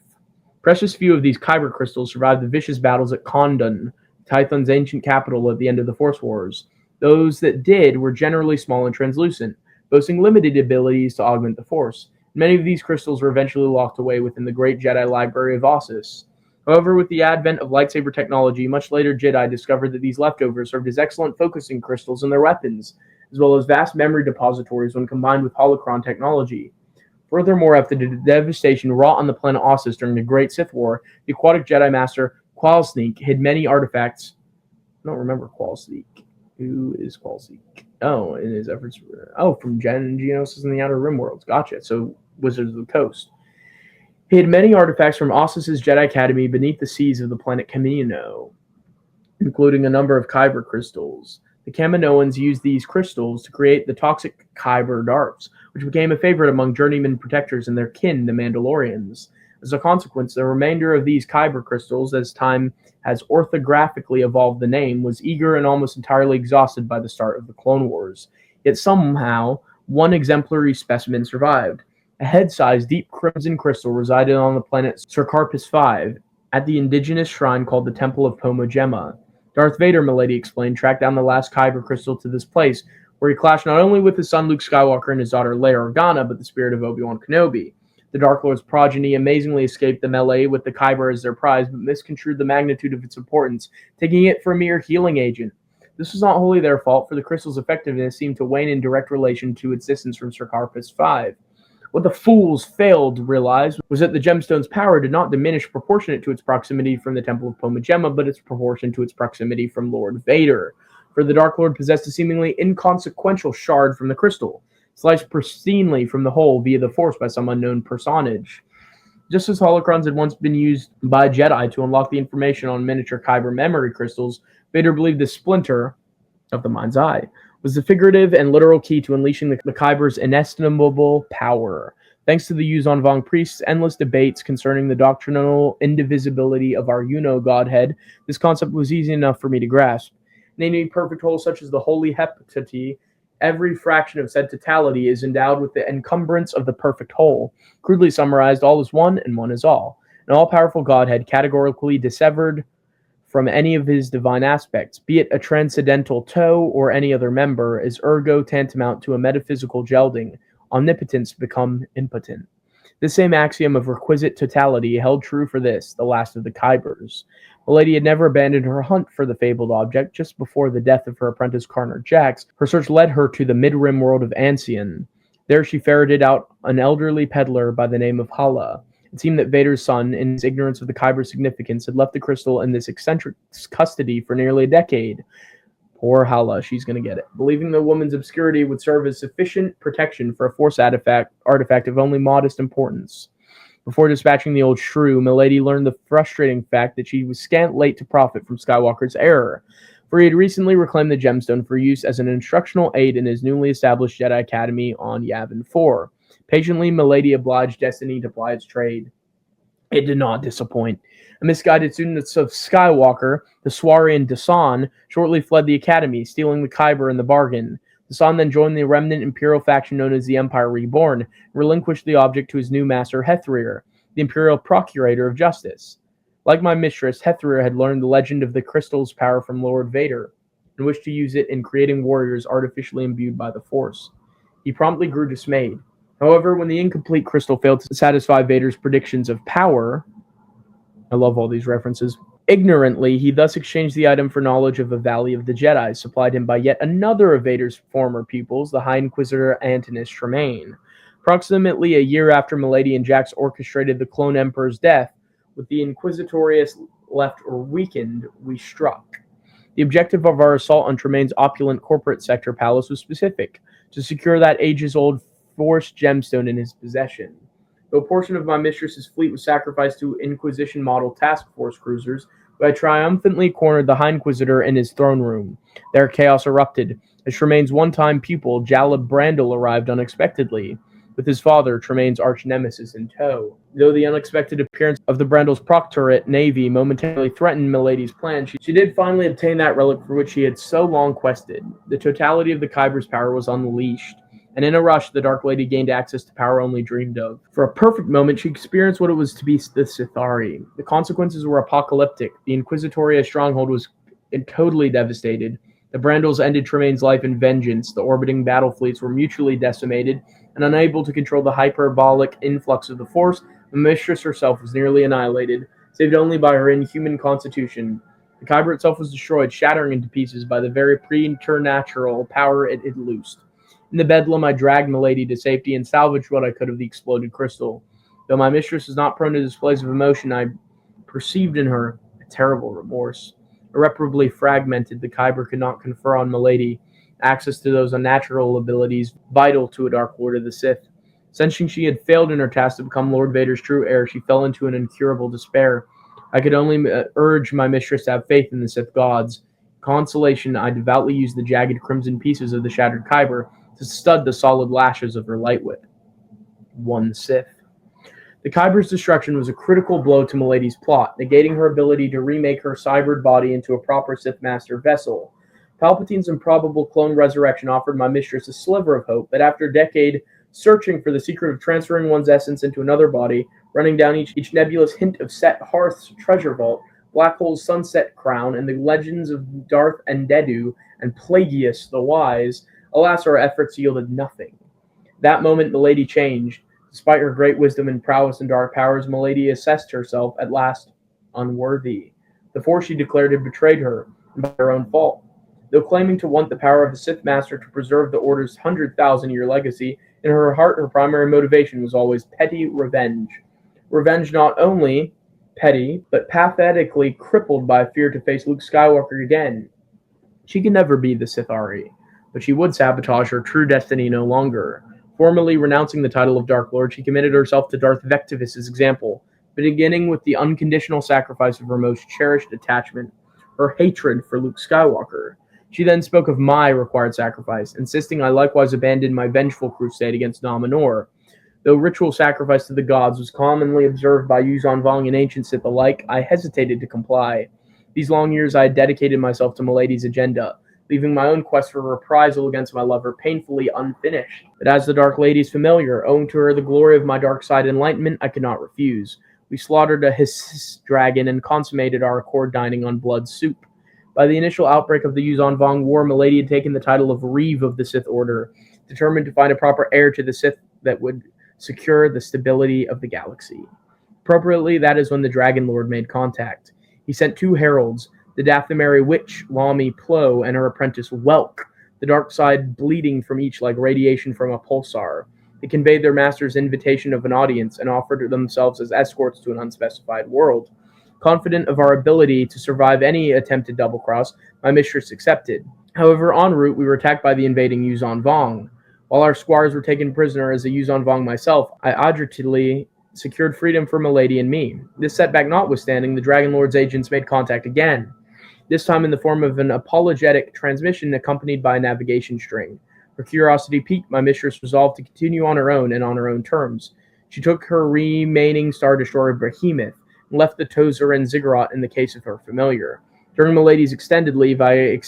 Speaker 1: Precious few of these Kyber crystals survived the vicious battles at Kondon, Tython's ancient capital at the end of the Force Wars. Those that did were generally small and translucent, boasting limited abilities to augment the Force. Many of these crystals were eventually locked away within the great Jedi library of Ossus. However, with the advent of lightsaber technology, much later Jedi discovered that these leftovers served as excellent focusing crystals in their weapons, as well as vast memory depositories when combined with holocron technology. Furthermore, after the devastation wrought on the planet Ossus during the Great Sith War, the aquatic Jedi Master Qualsneak hid many artifacts. I don't remember Qualsneak. Who is Qualsneak? Oh, in his efforts. From Geonosis and the Outer Rim worlds. Gotcha. So, Wizards of the Coast. He hid many artifacts from Ossus's Jedi Academy beneath the seas of the planet Kamino, including a number of Kyber crystals. The Kaminoans used these crystals to create the toxic Kyber darts, which became a favorite among journeyman protectors and their kin, the Mandalorians. As a consequence, the remainder of these Kyber crystals, as time has orthographically evolved the name, was eager and almost entirely exhausted by the start of the Clone Wars. Yet somehow, one exemplary specimen survived. A head-sized deep crimson crystal resided on the planet Serkarpus V, at the indigenous shrine called the Temple of Peña. Darth Vader, Milady explained, tracked down the last Kyber crystal to this place, where he clashed not only with his son Luke Skywalker and his daughter Leia Organa, but the spirit of Obi-Wan Kenobi. The Dark Lord's progeny amazingly escaped the melee with the Kyber as their prize, but misconstrued the magnitude of its importance, taking it for a mere healing agent. This was not wholly their fault, for the crystal's effectiveness seemed to wane in direct relation to its distance from Serkarpus V. What the fools failed to realize was that the gemstone's power did not diminish proportionate to its proximity from the Temple of Peña, but its proportion to its proximity from Lord Vader. For the Dark Lord possessed a seemingly inconsequential shard from the crystal, sliced pristinely from the whole via the Force by some unknown personage. Just as holocrons had once been used by Jedi to unlock the information on miniature Kyber memory crystals, Vader believed the splinter of the mind's eye was the figurative and literal key to unleashing the Kyber's inestimable power. Thanks to the Yuuzhan Vong priests' endless debates concerning the doctrinal indivisibility of our Godhead, this concept was easy enough for me to grasp. In any perfect whole such as the holy heptity, every fraction of said totality is endowed with the encumbrance of the perfect whole. Crudely summarized, all is one and one is all. An all-powerful Godhead, categorically dissevered from any of his divine aspects, be it a transcendental toe or any other member, is ergo tantamount to a metaphysical gelding, omnipotence become impotent. This same axiom of requisite totality held true for this, the last of the Kybers. Milady had never abandoned her hunt for the fabled object. Just before the death of her apprentice Karner Jax, her search led her to the mid-rim world of Ancion. There she ferreted out an elderly peddler by the name of Hala. It seemed that Vader's son, in his ignorance of the Kyber's significance, had left the crystal in this eccentric's custody for nearly a decade. Poor Hala, she's going to get it. Believing the woman's obscurity would serve as sufficient protection for a Force artifact of only modest importance. Before dispatching the old shrew, Milady learned the frustrating fact that she was scant late to profit from Skywalker's error. for he had recently reclaimed the gemstone for use as an instructional aid in his newly established Jedi Academy on Yavin 4. Patiently, Milady obliged Destiny to ply its trade. It did not disappoint. A misguided student of Skywalker, the Swarian Dasan, shortly fled the Academy, stealing the Kyber in the bargain. Dasan then joined the remnant Imperial faction known as the Empire Reborn, and relinquished the object to his new master Hethrir, the Imperial Procurator of Justice. Like my mistress, Hethrir had learned the legend of the crystal's power from Lord Vader, and wished to use it in creating warriors artificially imbued by the Force. He promptly grew dismayed. However, when the incomplete crystal failed to satisfy Vader's predictions of power, I love all these references, ignorantly, he thus exchanged the item for knowledge of a Valley of the Jedi, supplied him by yet another of Vader's former pupils, the High Inquisitor Antonis Tremaine. Approximately a year after Milady and Jax orchestrated the Clone Emperor's death, with the Inquisitorius left or weakened, we struck. The objective of our assault on Tremaine's opulent corporate sector palace was specific: to secure that ages-old Force gemstone in his possession. Though a portion of my mistress's fleet was sacrificed to Inquisition model task force cruisers, I triumphantly cornered the High Inquisitor in his throne room. There chaos erupted, as Tremaine's one-time pupil, Jalab Brandel, arrived unexpectedly, with his father, Tremaine's arch-nemesis, in tow. Though the unexpected appearance of the Brandel's Proctorate Navy momentarily threatened Milady's plan, she did finally obtain that relic for which she had so long quested. The totality of the Kyber's power was unleashed, and in a rush, the Dark Lady gained access to power only dreamed of. For a perfect moment, she experienced what it was to be the Sithari. The consequences were apocalyptic. The Inquisitoria stronghold was totally devastated. The Brandels ended Tremaine's life in vengeance. The orbiting battle fleets were mutually decimated, and unable to control the hyperbolic influx of the Force, the Mistress herself was nearly annihilated, saved only by her inhuman constitution. The Kyber itself was destroyed, shattering into pieces by the very preternatural power it had loosed. In the bedlam, I dragged Milady to safety and salvaged what I could of the exploded crystal. Though my mistress was not prone to displays of emotion, I perceived in her a terrible remorse. Irreparably fragmented, the Kyber could not confer on Milady access to those unnatural abilities vital to a Dark Lord of the Sith. Sensing she had failed in her task to become Lord Vader's true heir, she fell into an incurable despair. I could only urge my mistress to have faith in the Sith gods. Consolation, I devoutly used the jagged crimson pieces of the shattered Kyber to stud the solid lashes of her light whip. One Sith. The Kyber's destruction was a critical blow to Milady's plot, negating her ability to remake her cybered body into a proper Sith Master vessel. Palpatine's improbable clone resurrection offered my mistress a sliver of hope, but after a decade searching for the secret of transferring one's essence into another body, running down each nebulous hint of Set Hearth's treasure vault, Black Hole's sunset crown, and the legends of Darth Endedu and Plagueis the Wise, alas, our efforts yielded nothing. That moment, Milady changed. Despite her great wisdom and prowess in dark powers, Milady assessed herself, at last, unworthy. The Force, she declared, had betrayed her, and by her own fault. Though claiming to want the power of a Sith Master to preserve the Order's 100,000-year legacy, in her heart her primary motivation was always petty revenge. Revenge not only petty, but pathetically crippled by fear to face Luke Skywalker again. She could never be the Sithari, but she would sabotage her true destiny no longer. Formally renouncing the title of Dark Lord, she committed herself to Darth Vectivus' example, beginning with the unconditional sacrifice of her most cherished attachment, her hatred for Luke Skywalker. She then spoke of my required sacrifice, insisting I likewise abandon my vengeful crusade against Nominor. Though ritual sacrifice to the gods was commonly observed by Yuuzhan Vong and ancient Sith alike, I hesitated to comply. These long years I had dedicated myself to Milady's agenda, leaving my own quest for reprisal against my lover painfully unfinished. But as the Dark Lady's familiar, owing to her the glory of my dark side enlightenment, I could not refuse. We slaughtered a Hiss dragon and consummated our accord dining on blood soup. By the initial outbreak of the Yuuzhan Vong War, Milady had taken the title of Reeve of the Sith Order, determined to find a proper heir to the Sith that would secure the stability of the galaxy. Appropriately, that is when the Dragon Lord made contact. He sent 2 heralds, the Dathomiri witch, Lami Plo, and her apprentice, Welk, the dark side bleeding from each like radiation from a pulsar. They conveyed their master's invitation of an audience and offered themselves as escorts to an unspecified world. Confident of our ability to survive any attempted double-cross, my mistress accepted. However, en route, we were attacked by the invading Yuuzhan Vong. While our squires were taken prisoner as a Yuuzhan Vong myself, I adroitly secured freedom for Milady and me. This setback notwithstanding, the Dragon Lord's agents made contact again. this time in the form of an apologetic transmission accompanied by a navigation string. Her curiosity piqued, my mistress resolved to continue on her own and on her own terms. She took her remaining Star Destroyer Behemoth and left the Tozer and Ziggurat in the case of her familiar. During Milady's extended leave, I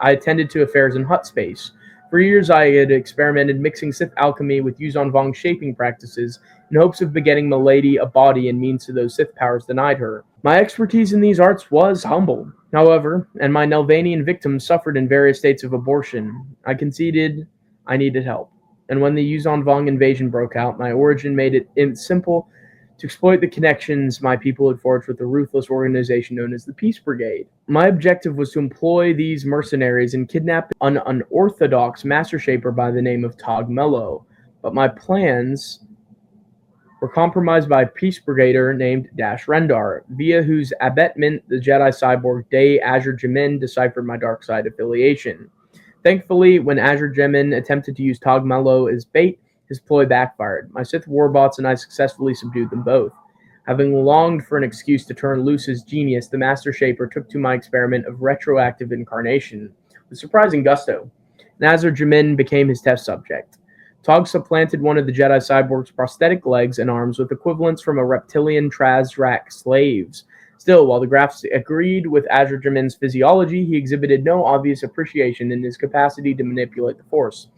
Speaker 1: attended to affairs in hut space. For years, I had experimented mixing Sith alchemy with Yuuzhan Vong's shaping practices in hopes of begetting Milady a body and means to those Sith powers denied her. My expertise in these arts was humble, however, and my Nelvanian victims suffered in various states of abortion. I conceded I needed help, and when the Yuuzhan Vong invasion broke out, my origin made it simple to exploit the connections my people had forged with the ruthless organization known as the Peace Brigade. My objective was to employ these mercenaries and kidnap an unorthodox master shaper by the name of Tog Mello, but my plans were compromised by a Peace Brigader named Dash Rendar, via whose abetment the Jedi cyborg Day Azure Jimin deciphered my dark side affiliation. Thankfully, when Azure Jimin attempted to use Tog Mello as bait, his ploy backfired. My Sith warbots and I successfully subdued them both. Having longed for an excuse to turn loose his genius, the Master Shaper took to my experiment of retroactive incarnation with surprising gusto, and Azure Jimin became his test subject. Tog supplanted one of the Jedi cyborg's prosthetic legs and arms with equivalents from a reptilian Trazrak slaves. Still, while the Graphs agreed with Azure Jimin's physiology, he exhibited no obvious appreciation in his capacity to manipulate the Force.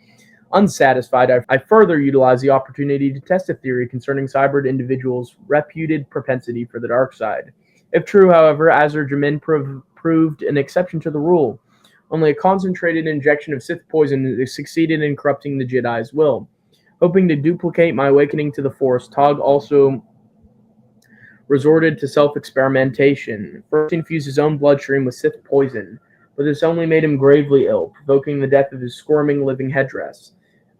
Speaker 1: Unsatisfied, I further utilized the opportunity to test a theory concerning cyborg individuals' reputed propensity for the dark side. If true, however, Azure Jimin proved an exception to the rule. Only a concentrated injection of Sith poison succeeded in corrupting the Jedi's will. Hoping to duplicate my awakening to the Force, Tog also resorted to self-experimentation. First, he infused his own bloodstream with Sith poison, but this only made him gravely ill, provoking the death of his squirming living headdress.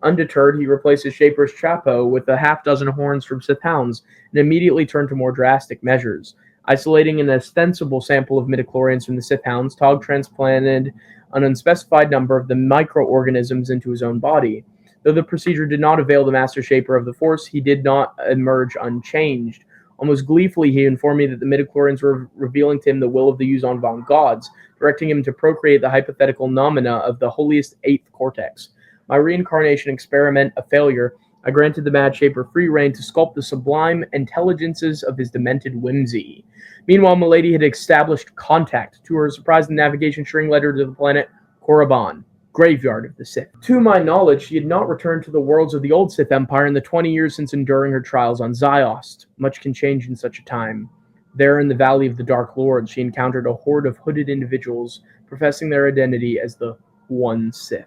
Speaker 1: Undeterred, he replaced his Shaper's chapeau with a half-dozen horns from Sith hounds and immediately turned to more drastic measures. Isolating an ostensible sample of midichlorians from the Sith hounds, Tog transplanted an unspecified number of the microorganisms into his own body. Though the procedure did not avail the Master Shaper of the Force, he did not emerge unchanged. Almost gleefully, he informed me that the midichlorians were revealing to him the will of the Yuuzhan Vong gods, directing him to procreate the hypothetical nomina of the holiest eighth cortex. My reincarnation experiment a failure, I granted the Mad Shaper free rein to sculpt the sublime intelligences of his demented whimsy. Meanwhile, Milady had established contact. To her surprise, the navigation string led her to the planet Korriban, graveyard of the Sith. To my knowledge, she had not returned to the worlds of the old Sith Empire in the 20 years since enduring her trials on Ziost. Much can change in such a time. There in the Valley of the Dark Lord, she encountered a horde of hooded individuals professing their identity as the One Sith.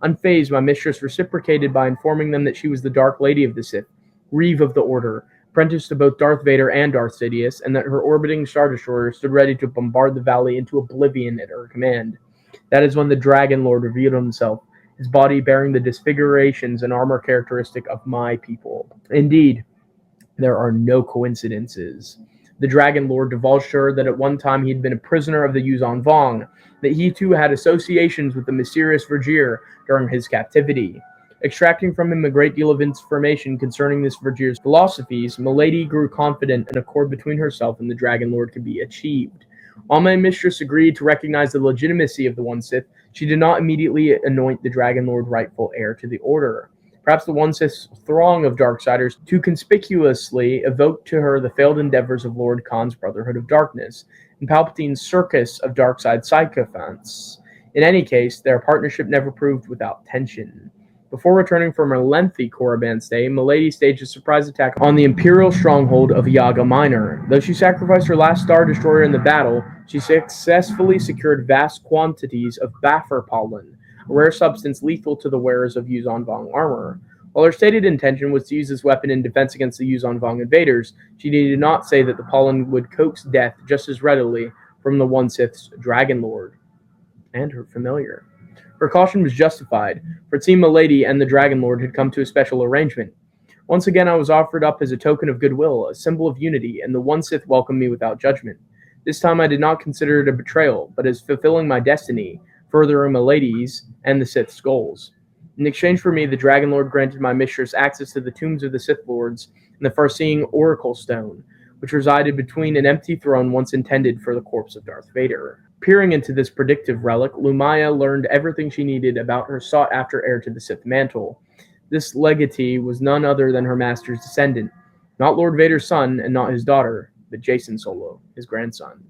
Speaker 1: Unfazed, my mistress reciprocated by informing them that she was the Dark Lady of the Sith, Reeve of the Order, apprenticed to both Darth Vader and Darth Sidious, and that her orbiting Star Destroyer stood ready to bombard the valley into oblivion at her command. That is when the Dragon Lord revealed himself, his body bearing the disfigurations and armor characteristic of my people. Indeed, there are no coincidences. The Dragon Lord divulged to her that at one time he had been a prisoner of the Yuuzhan Vong, that he too had associations with the mysterious Vergir during his captivity. Extracting from him a great deal of information concerning this Vergir's philosophies, Milady grew confident an accord between herself and the Dragon Lord could be achieved. While my mistress agreed to recognize the legitimacy of the One Sith, she did not immediately anoint the Dragon Lord rightful heir to the Order. Perhaps the One Sith's throng of Darksiders too conspicuously evoked to her the failed endeavors of Lord Khan's Brotherhood of Darkness, and Palpatine's circus of dark-side sycophants. In any case, their partnership never proved without tension. Before returning from her lengthy Korriban stay, Milady staged a surprise attack on the Imperial stronghold of Yaga Minor. Though she sacrificed her last Star Destroyer in the battle, she successfully secured vast quantities of Baffer pollen, a rare substance lethal to the wearers of Yuuzhan Vong armor. While her stated intention was to use this weapon in defense against the Yuuzhan Vong invaders, she did not say that the pollen would coax death just as readily from the One Sith's Dragon Lord and her familiar. Her caution was justified, for it seemed Milady and the Dragon Lord had come to a special arrangement. Once again I was offered up as a token of goodwill, a symbol of unity, and the One Sith welcomed me without judgment. This time I did not consider it a betrayal, but as fulfilling my destiny, furthering Milady's and the Sith's goals. In exchange for me, the Dragon Lord granted my mistress access to the tombs of the Sith Lords and the far-seeing Oracle Stone, which resided between an empty throne once intended for the corpse of Darth Vader. Peering into this predictive relic, Lumiya learned everything she needed about her sought-after heir to the Sith mantle. This legatee was none other than her master's descendant, not Lord Vader's son and not his daughter, but Jacen Solo, his grandson.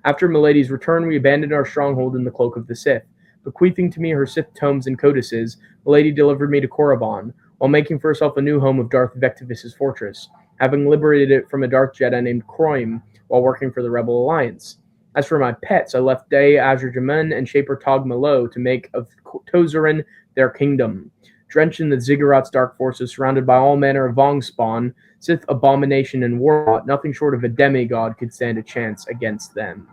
Speaker 1: After Milady's return, we abandoned our stronghold in the Cloak of the Sith. Bequeathing to me her Sith tomes and codices, Milady delivered me to Korriban, while making for herself a new home of Darth Vectivis's fortress, having liberated it from a Darth Jedi named Kroim while working for the Rebel Alliance. As for my pets, I left Day Azurjaman and Shaper Tog Malo to make of Tozarin their kingdom. Drenched in the Ziggurats' dark forces, surrounded by all manner of Vong spawn, Sith abomination and warlord, nothing short of a demigod could stand a chance against them.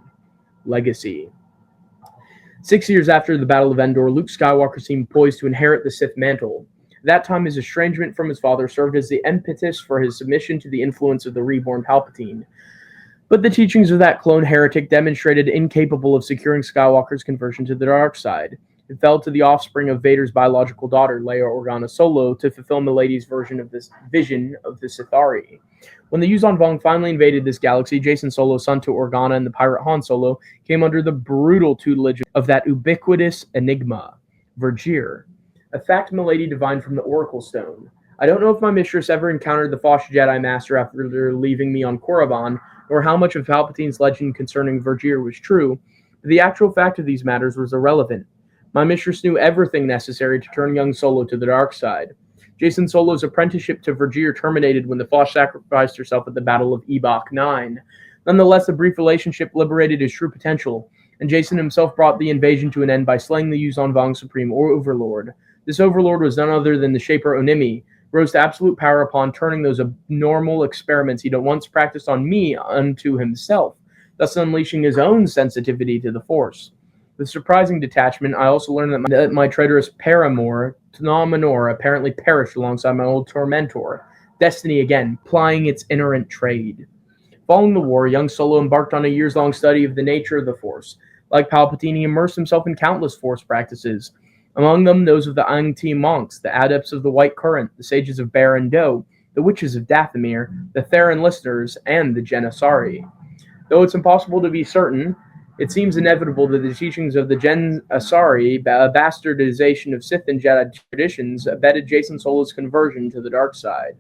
Speaker 1: Legacy. 6 years after the Battle of Endor, Luke Skywalker seemed poised to inherit the Sith mantle. At that time, his estrangement from his father served as the impetus for his submission to the influence of the Reborn Palpatine. But the teachings of that clone heretic demonstrated incapable of securing Skywalker's conversion to the dark side. It fell to the offspring of Vader's biological daughter, Leia Organa Solo, to fulfill Milady's vision of the Sithari. When the Yuuzhan Vong finally invaded this galaxy, Jacen Solo, son to Organa and the pirate Han Solo, came under the brutal tutelage of that ubiquitous enigma, Vergir, a fact Milady divined from the Oracle Stone. I don't know if my mistress ever encountered the Fosh Jedi Master after leaving me on Korriban, or how much of Palpatine's legend concerning Vergir was true, but the actual fact of these matters was irrelevant. My mistress knew everything necessary to turn young Solo to the dark side. Jacen Solo's apprenticeship to Vergir terminated when the Fosh sacrificed herself at the Battle of Ebok 9. Nonetheless, the brief relationship liberated his true potential, and Jacen himself brought the invasion to an end by slaying the Yuuzhan Vong Supreme Overlord. This Overlord was none other than the Shaper Onimi, rose to absolute power upon turning those abnormal experiments he'd once practiced on me unto himself, thus unleashing his own sensitivity to the Force. With surprising detachment, I also learned that my traitorous paramour, Tana Minor, apparently perished alongside my old tormentor, Destiny again, plying its inerrant trade. Following the war, young Solo embarked on a years-long study of the nature of the Force. Like Palpatine, he immersed himself in countless Force practices, among them those of the Ang-Ti monks, the adepts of the White Current, the sages of Baron Do, the witches of Dathomir, the Theron listeners, and the Janissari. Though it's impossible to be certain, it seems inevitable that the teachings of the Janissari, a bastardization of Sith and Jedi traditions, abetted Jacen Solo's conversion to the dark side.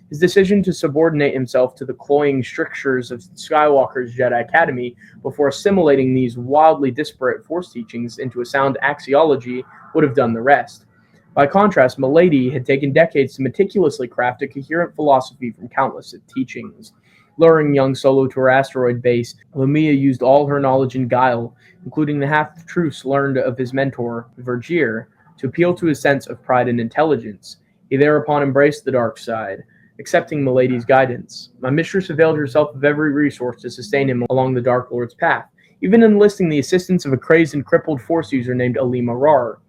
Speaker 1: His decision to subordinate himself to the cloying strictures of Skywalker's Jedi Academy before assimilating these wildly disparate Force teachings into a sound axiology would have done the rest. By contrast, Milady had taken decades to meticulously craft a coherent philosophy from countless teachings. Luring young Solo to her asteroid base, Lumiya used all her knowledge and guile, including the half-truths learned of his mentor, Vergir, to appeal to his sense of pride and intelligence. He thereupon embraced the dark side, accepting Milady's guidance. My mistress availed herself of every resource to sustain him along the Dark Lord's path, even enlisting the assistance of a crazed and crippled Force user named Alima Rar.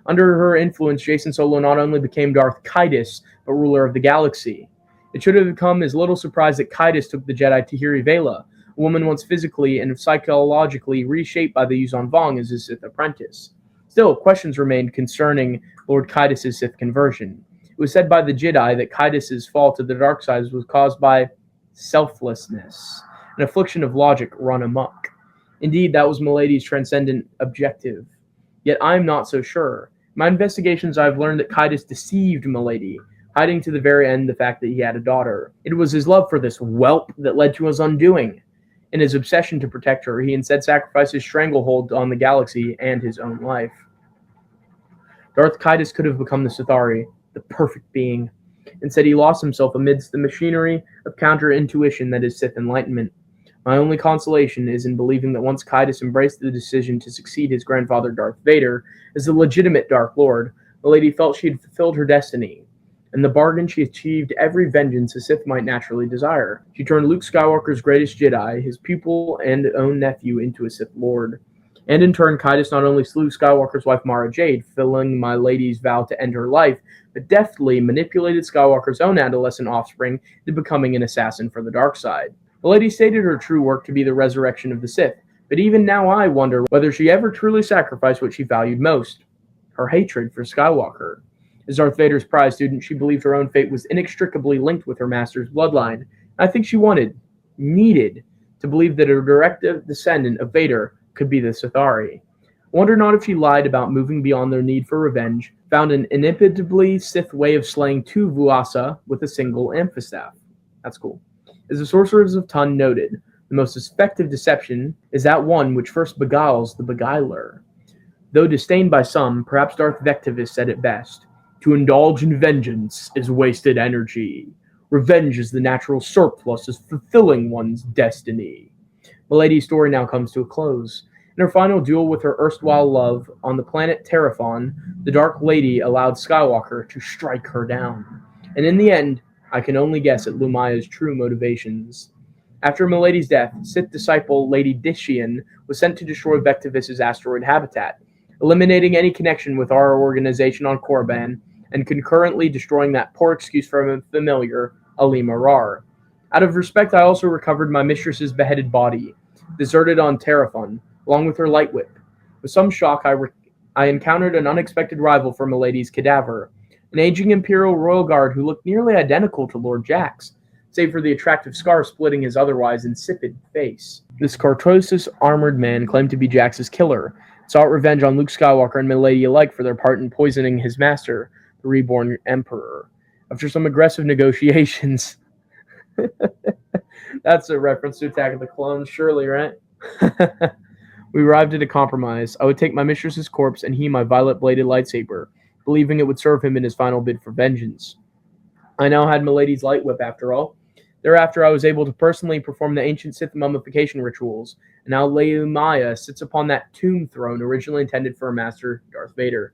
Speaker 1: Under her influence, Jacen Solo not only became Darth Kaitis, but ruler of the galaxy. It should have come as little surprise that Kaitis took the Jedi Tahiri Vela, a woman once physically and psychologically reshaped by the Yuuzhan Vong as his Sith apprentice. Still, questions remained concerning Lord Kaitis' Sith conversion. It was said by the Jedi that Kaitis' fall to the dark side was caused by selflessness, an affliction of logic run amok. Indeed, that was Milady's transcendent objective. Yet I am not so sure. In my investigations, I have learned that Kaitis deceived Milady, hiding to the very end the fact that he had a daughter. It was his love for this whelp that led to his undoing. In his obsession to protect her, he instead sacrificed his stranglehold on the galaxy and his own life. Darth Kaitis could have become the Sithari, the perfect being. Instead, he lost himself amidst the machinery of counter-intuition that is Sith enlightenment. My only consolation is in believing that once Kaitis embraced the decision to succeed his grandfather Darth Vader as the legitimate Dark Lord, Milady felt she had fulfilled her destiny. In the bargain, she achieved every vengeance a Sith might naturally desire. She turned Luke Skywalker's greatest Jedi, his pupil and own nephew, into a Sith Lord. And in turn, Kaitis not only slew Skywalker's wife Mara Jade, fulfilling my lady's vow to end her life, but deftly manipulated Skywalker's own adolescent offspring into becoming an assassin for the dark side. The lady stated her true work to be the resurrection of the Sith, but even now I wonder whether she ever truly sacrificed what she valued most, her hatred for Skywalker. As Darth Vader's prize student, she believed her own fate was inextricably linked with her master's bloodline. I think she needed, to believe that a direct descendant of Vader, could be the Sithari. Wonder not if she lied about moving beyond their need for revenge, found an inimitably Sith way of slaying 2 Vuasa with a single amphistaff. That's cool. As the Sorcerers of Tun noted, the most effective deception is that one which first beguiles the beguiler. Though disdained by some, perhaps Darth Vectivus said it best. To indulge in vengeance is wasted energy. Revenge is the natural surplus of fulfilling one's destiny. Milady's story now comes to a close. In her final duel with her erstwhile love on the planet Terraphon, the Dark Lady allowed Skywalker to strike her down. And in the end, I can only guess at Lumiya's true motivations. After Milady's death, Sith disciple Lady Dishian was sent to destroy Vectivus's asteroid habitat, eliminating any connection with our organization on Korriban, and concurrently destroying that poor excuse from a familiar, Alima Rar. Out of respect, I also recovered my mistress's beheaded body, deserted on Terraphon, along with her light whip. With some shock, I encountered an unexpected rival for Milady's cadaver, an aging Imperial Royal Guard who looked nearly identical to Lord Jax, save for the attractive scar splitting his otherwise insipid face. This Cartosis armored man claimed to be Jax's killer, sought revenge on Luke Skywalker and Milady alike for their part in poisoning his master, the Reborn Emperor. After some aggressive negotiations... That's a reference to Attack of the Clones, surely, right? We arrived at a compromise. I would take my mistress's corpse and he my violet-bladed lightsaber, believing it would serve him in his final bid for vengeance. I now had Milady's light whip, after all. Thereafter, I was able to personally perform the ancient Sith mummification rituals, and now Lumiya sits upon that tomb throne originally intended for her master, Darth Vader.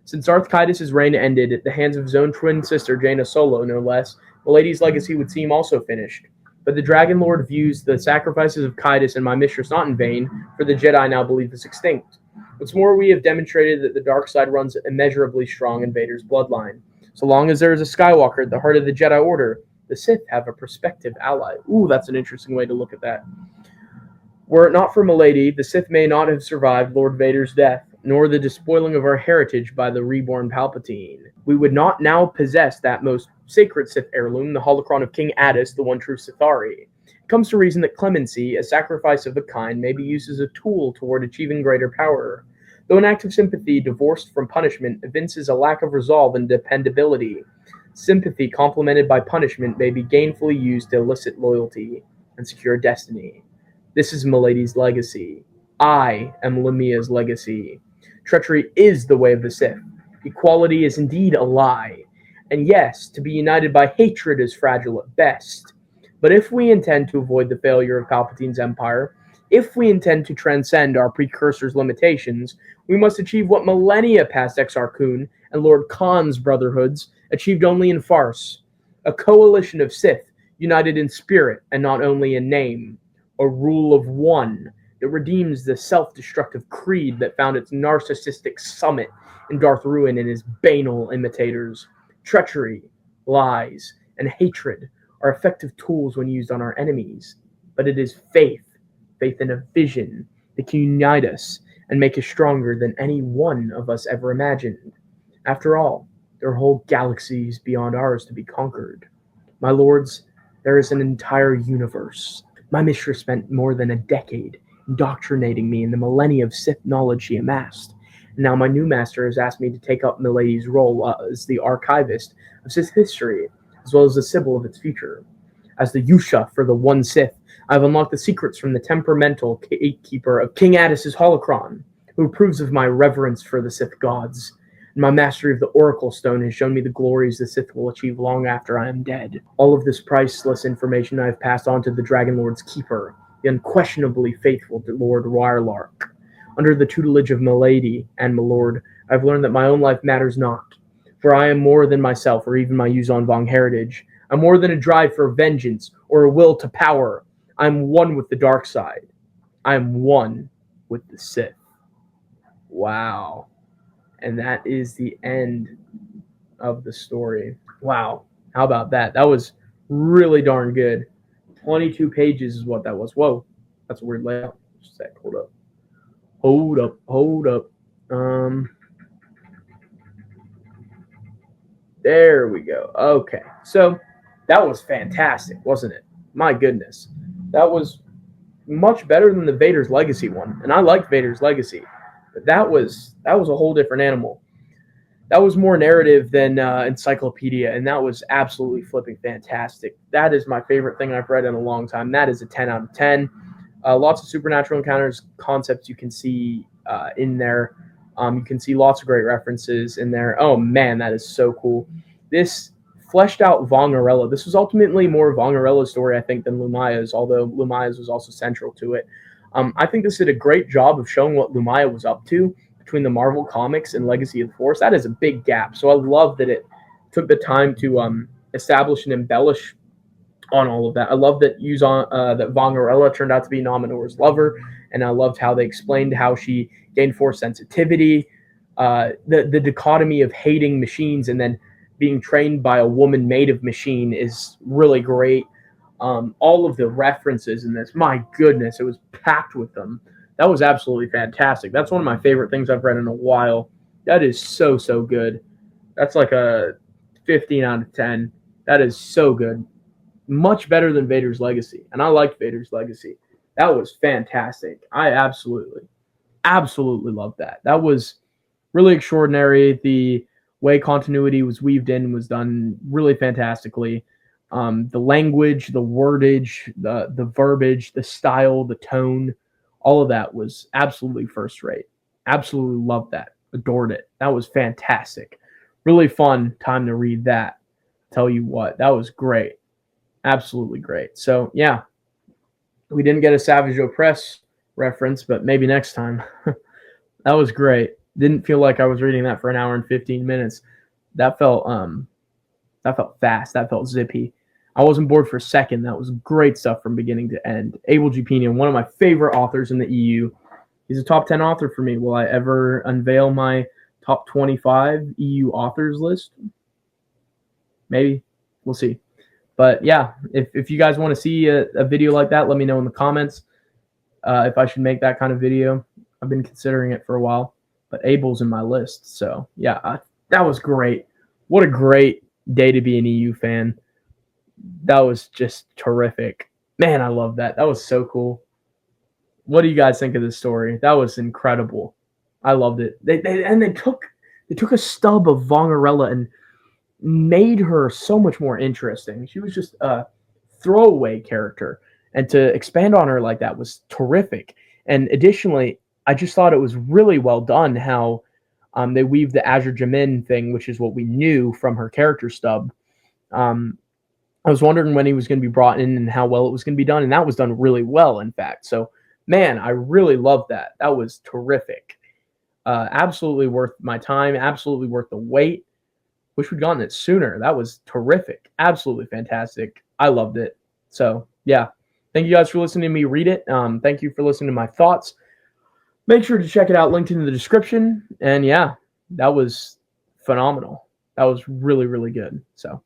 Speaker 1: Since Darth Caedus' reign ended at the hands of his own twin sister, Jaina Solo, no less, Milady's legacy would seem also finished. But the Dragon Lord views the sacrifices of Caedus and my mistress not in vain, for the Jedi now believe is extinct. What's more, we have demonstrated that the dark side runs immeasurably strong in Vader's bloodline. So long as there is a Skywalker at the heart of the Jedi Order, the Sith have a prospective ally. Ooh, that's an interesting way to look at that. Were it not for Milady, the Sith may not have survived Lord Vader's death, nor the despoiling of our heritage by the reborn Palpatine. We would not now possess that most sacred Sith heirloom, the holocron of King Addis, the one true Sithari. It comes to reason that clemency, a sacrifice of the kind, may be used as a tool toward achieving greater power. Though an act of sympathy divorced from punishment evinces a lack of resolve and dependability, sympathy complemented by punishment may be gainfully used to elicit loyalty and secure destiny. This is Milady's legacy. I am Lumiya's legacy. Treachery is the way of the Sith. Equality is indeed a lie. And yes, to be united by hatred is fragile at best. But if we intend to avoid the failure of Palpatine's empire, if we intend to transcend our precursor's limitations, we must achieve what millennia past Exar Kun and Lord Khan's brotherhoods achieved only in farce. A coalition of Sith, united in spirit and not only in name. A rule of one that redeems the self-destructive creed that found its narcissistic summit in Darth Ruin and his banal imitators. Treachery, lies, and hatred are effective tools when used on our enemies, but it is faith in a vision that can unite us and make us stronger than any one of us ever imagined. After all, there are whole galaxies beyond ours to be conquered. My lords, there is an entire universe. My mistress spent more than a decade indoctrinating me in the millennia of Sith knowledge she amassed. And now my new master has asked me to take up Milady's role as the archivist of Sith history, as well as the symbol of its future. As the Yusha for the one Sith, I have unlocked the secrets from the temperamental gatekeeper of King Addis's holocron, who approves of my reverence for the Sith gods. And my mastery of the Oracle Stone has shown me the glories the Sith will achieve long after I am dead. All of this priceless information I have passed on to the Dragon Lord's keeper, the unquestionably faithful Lord Wirelark. Under the tutelage of Milady and Milord, I have learned that my own life matters not, for I am more than myself or even my Yuuzhan Vong heritage. I'm more than a drive for vengeance or a will to power. I'm one with the dark side. I am one with the Sith. Wow. And that is the end of the story. Wow. How about that? That was really darn good. 22 pages is what that was. Whoa. That's a weird layout. Just a sec. Hold up. There we go. Okay. So that was fantastic, wasn't it? My goodness. That was much better than the Vader's Legacy one, and I liked Vader's Legacy, but that was a whole different animal. That was more narrative than encyclopedia, and that was absolutely flipping fantastic. That is my favorite thing I've read in a long time. That is a 10 out of 10. Lots of supernatural encounters, concepts you can see in there. You can see lots of great references in there. Oh, man, that is so cool. This fleshed out Vongerella. This was ultimately more Vongerella's story, I think, than Lumiya's, although Lumiya's was also central to it. I think this did a great job of showing what Lumiya was up to between the Marvel Comics and Legacy of the Force. That is a big gap. So I love that it took the time to establish and embellish on all of that. I love that that Vongerella turned out to be Nomenor's lover, and I loved how they explained how she gained Force sensitivity, the dichotomy of hating machines and then being trained by a woman made of machine is really great. All of the references in this, my goodness, it was packed with them. That was absolutely fantastic. That's one of my favorite things I've read in a while. That is so, so good. That's like a 15 out of 10. That is so good. Much better than Vader's Legacy. And I liked Vader's Legacy. That was fantastic. I absolutely loved that. That was really extraordinary. The way continuity was weaved in was done really fantastically. The language, the wordage, the verbiage, the style, the tone, all of that was absolutely first rate. Absolutely loved that. Adored it. That was fantastic. Really fun time to read that. Tell you what, that was great. Absolutely great. So, yeah, we didn't get a Savage Opress reference, but maybe next time. That was great. Didn't feel like I was reading that for an hour and 15 minutes. That felt fast. That felt zippy. I wasn't bored for a second. That was great stuff from beginning to end. Abel G, Peña, one of my favorite authors in the EU. He's a top 10 author for me. Will I ever unveil my top 25 EU authors list? Maybe. We'll see. But yeah, if you guys want to see a video like that, let me know in the comments if I should make that kind of video. I've been considering it for a while, but Abel's in my list. So yeah, that was great. What a great day to be an EU fan. That was just terrific. Man, I love that. That was so cool. What do you guys think of this story? That was incredible. I loved it. They took a stub of Vongerella and made her so much more interesting. She was just a throwaway character, and to expand on her like that was terrific. And additionally, I just thought it was really well done how they weaved the Azure Jamin thing, which is what we knew from her character stub. I was wondering when he was going to be brought in and how well it was going to be done, and that was done really well, in fact. So, man, I really loved that. That was terrific. Absolutely worth my time. Absolutely worth the wait. Wish we'd gotten it sooner. That was terrific. Absolutely fantastic. I loved it. So, yeah. Thank you guys for listening to me read it. Thank you for listening to my thoughts. Make sure to check it out. Linked in the description. And, yeah, that was phenomenal. That was really, really good. So,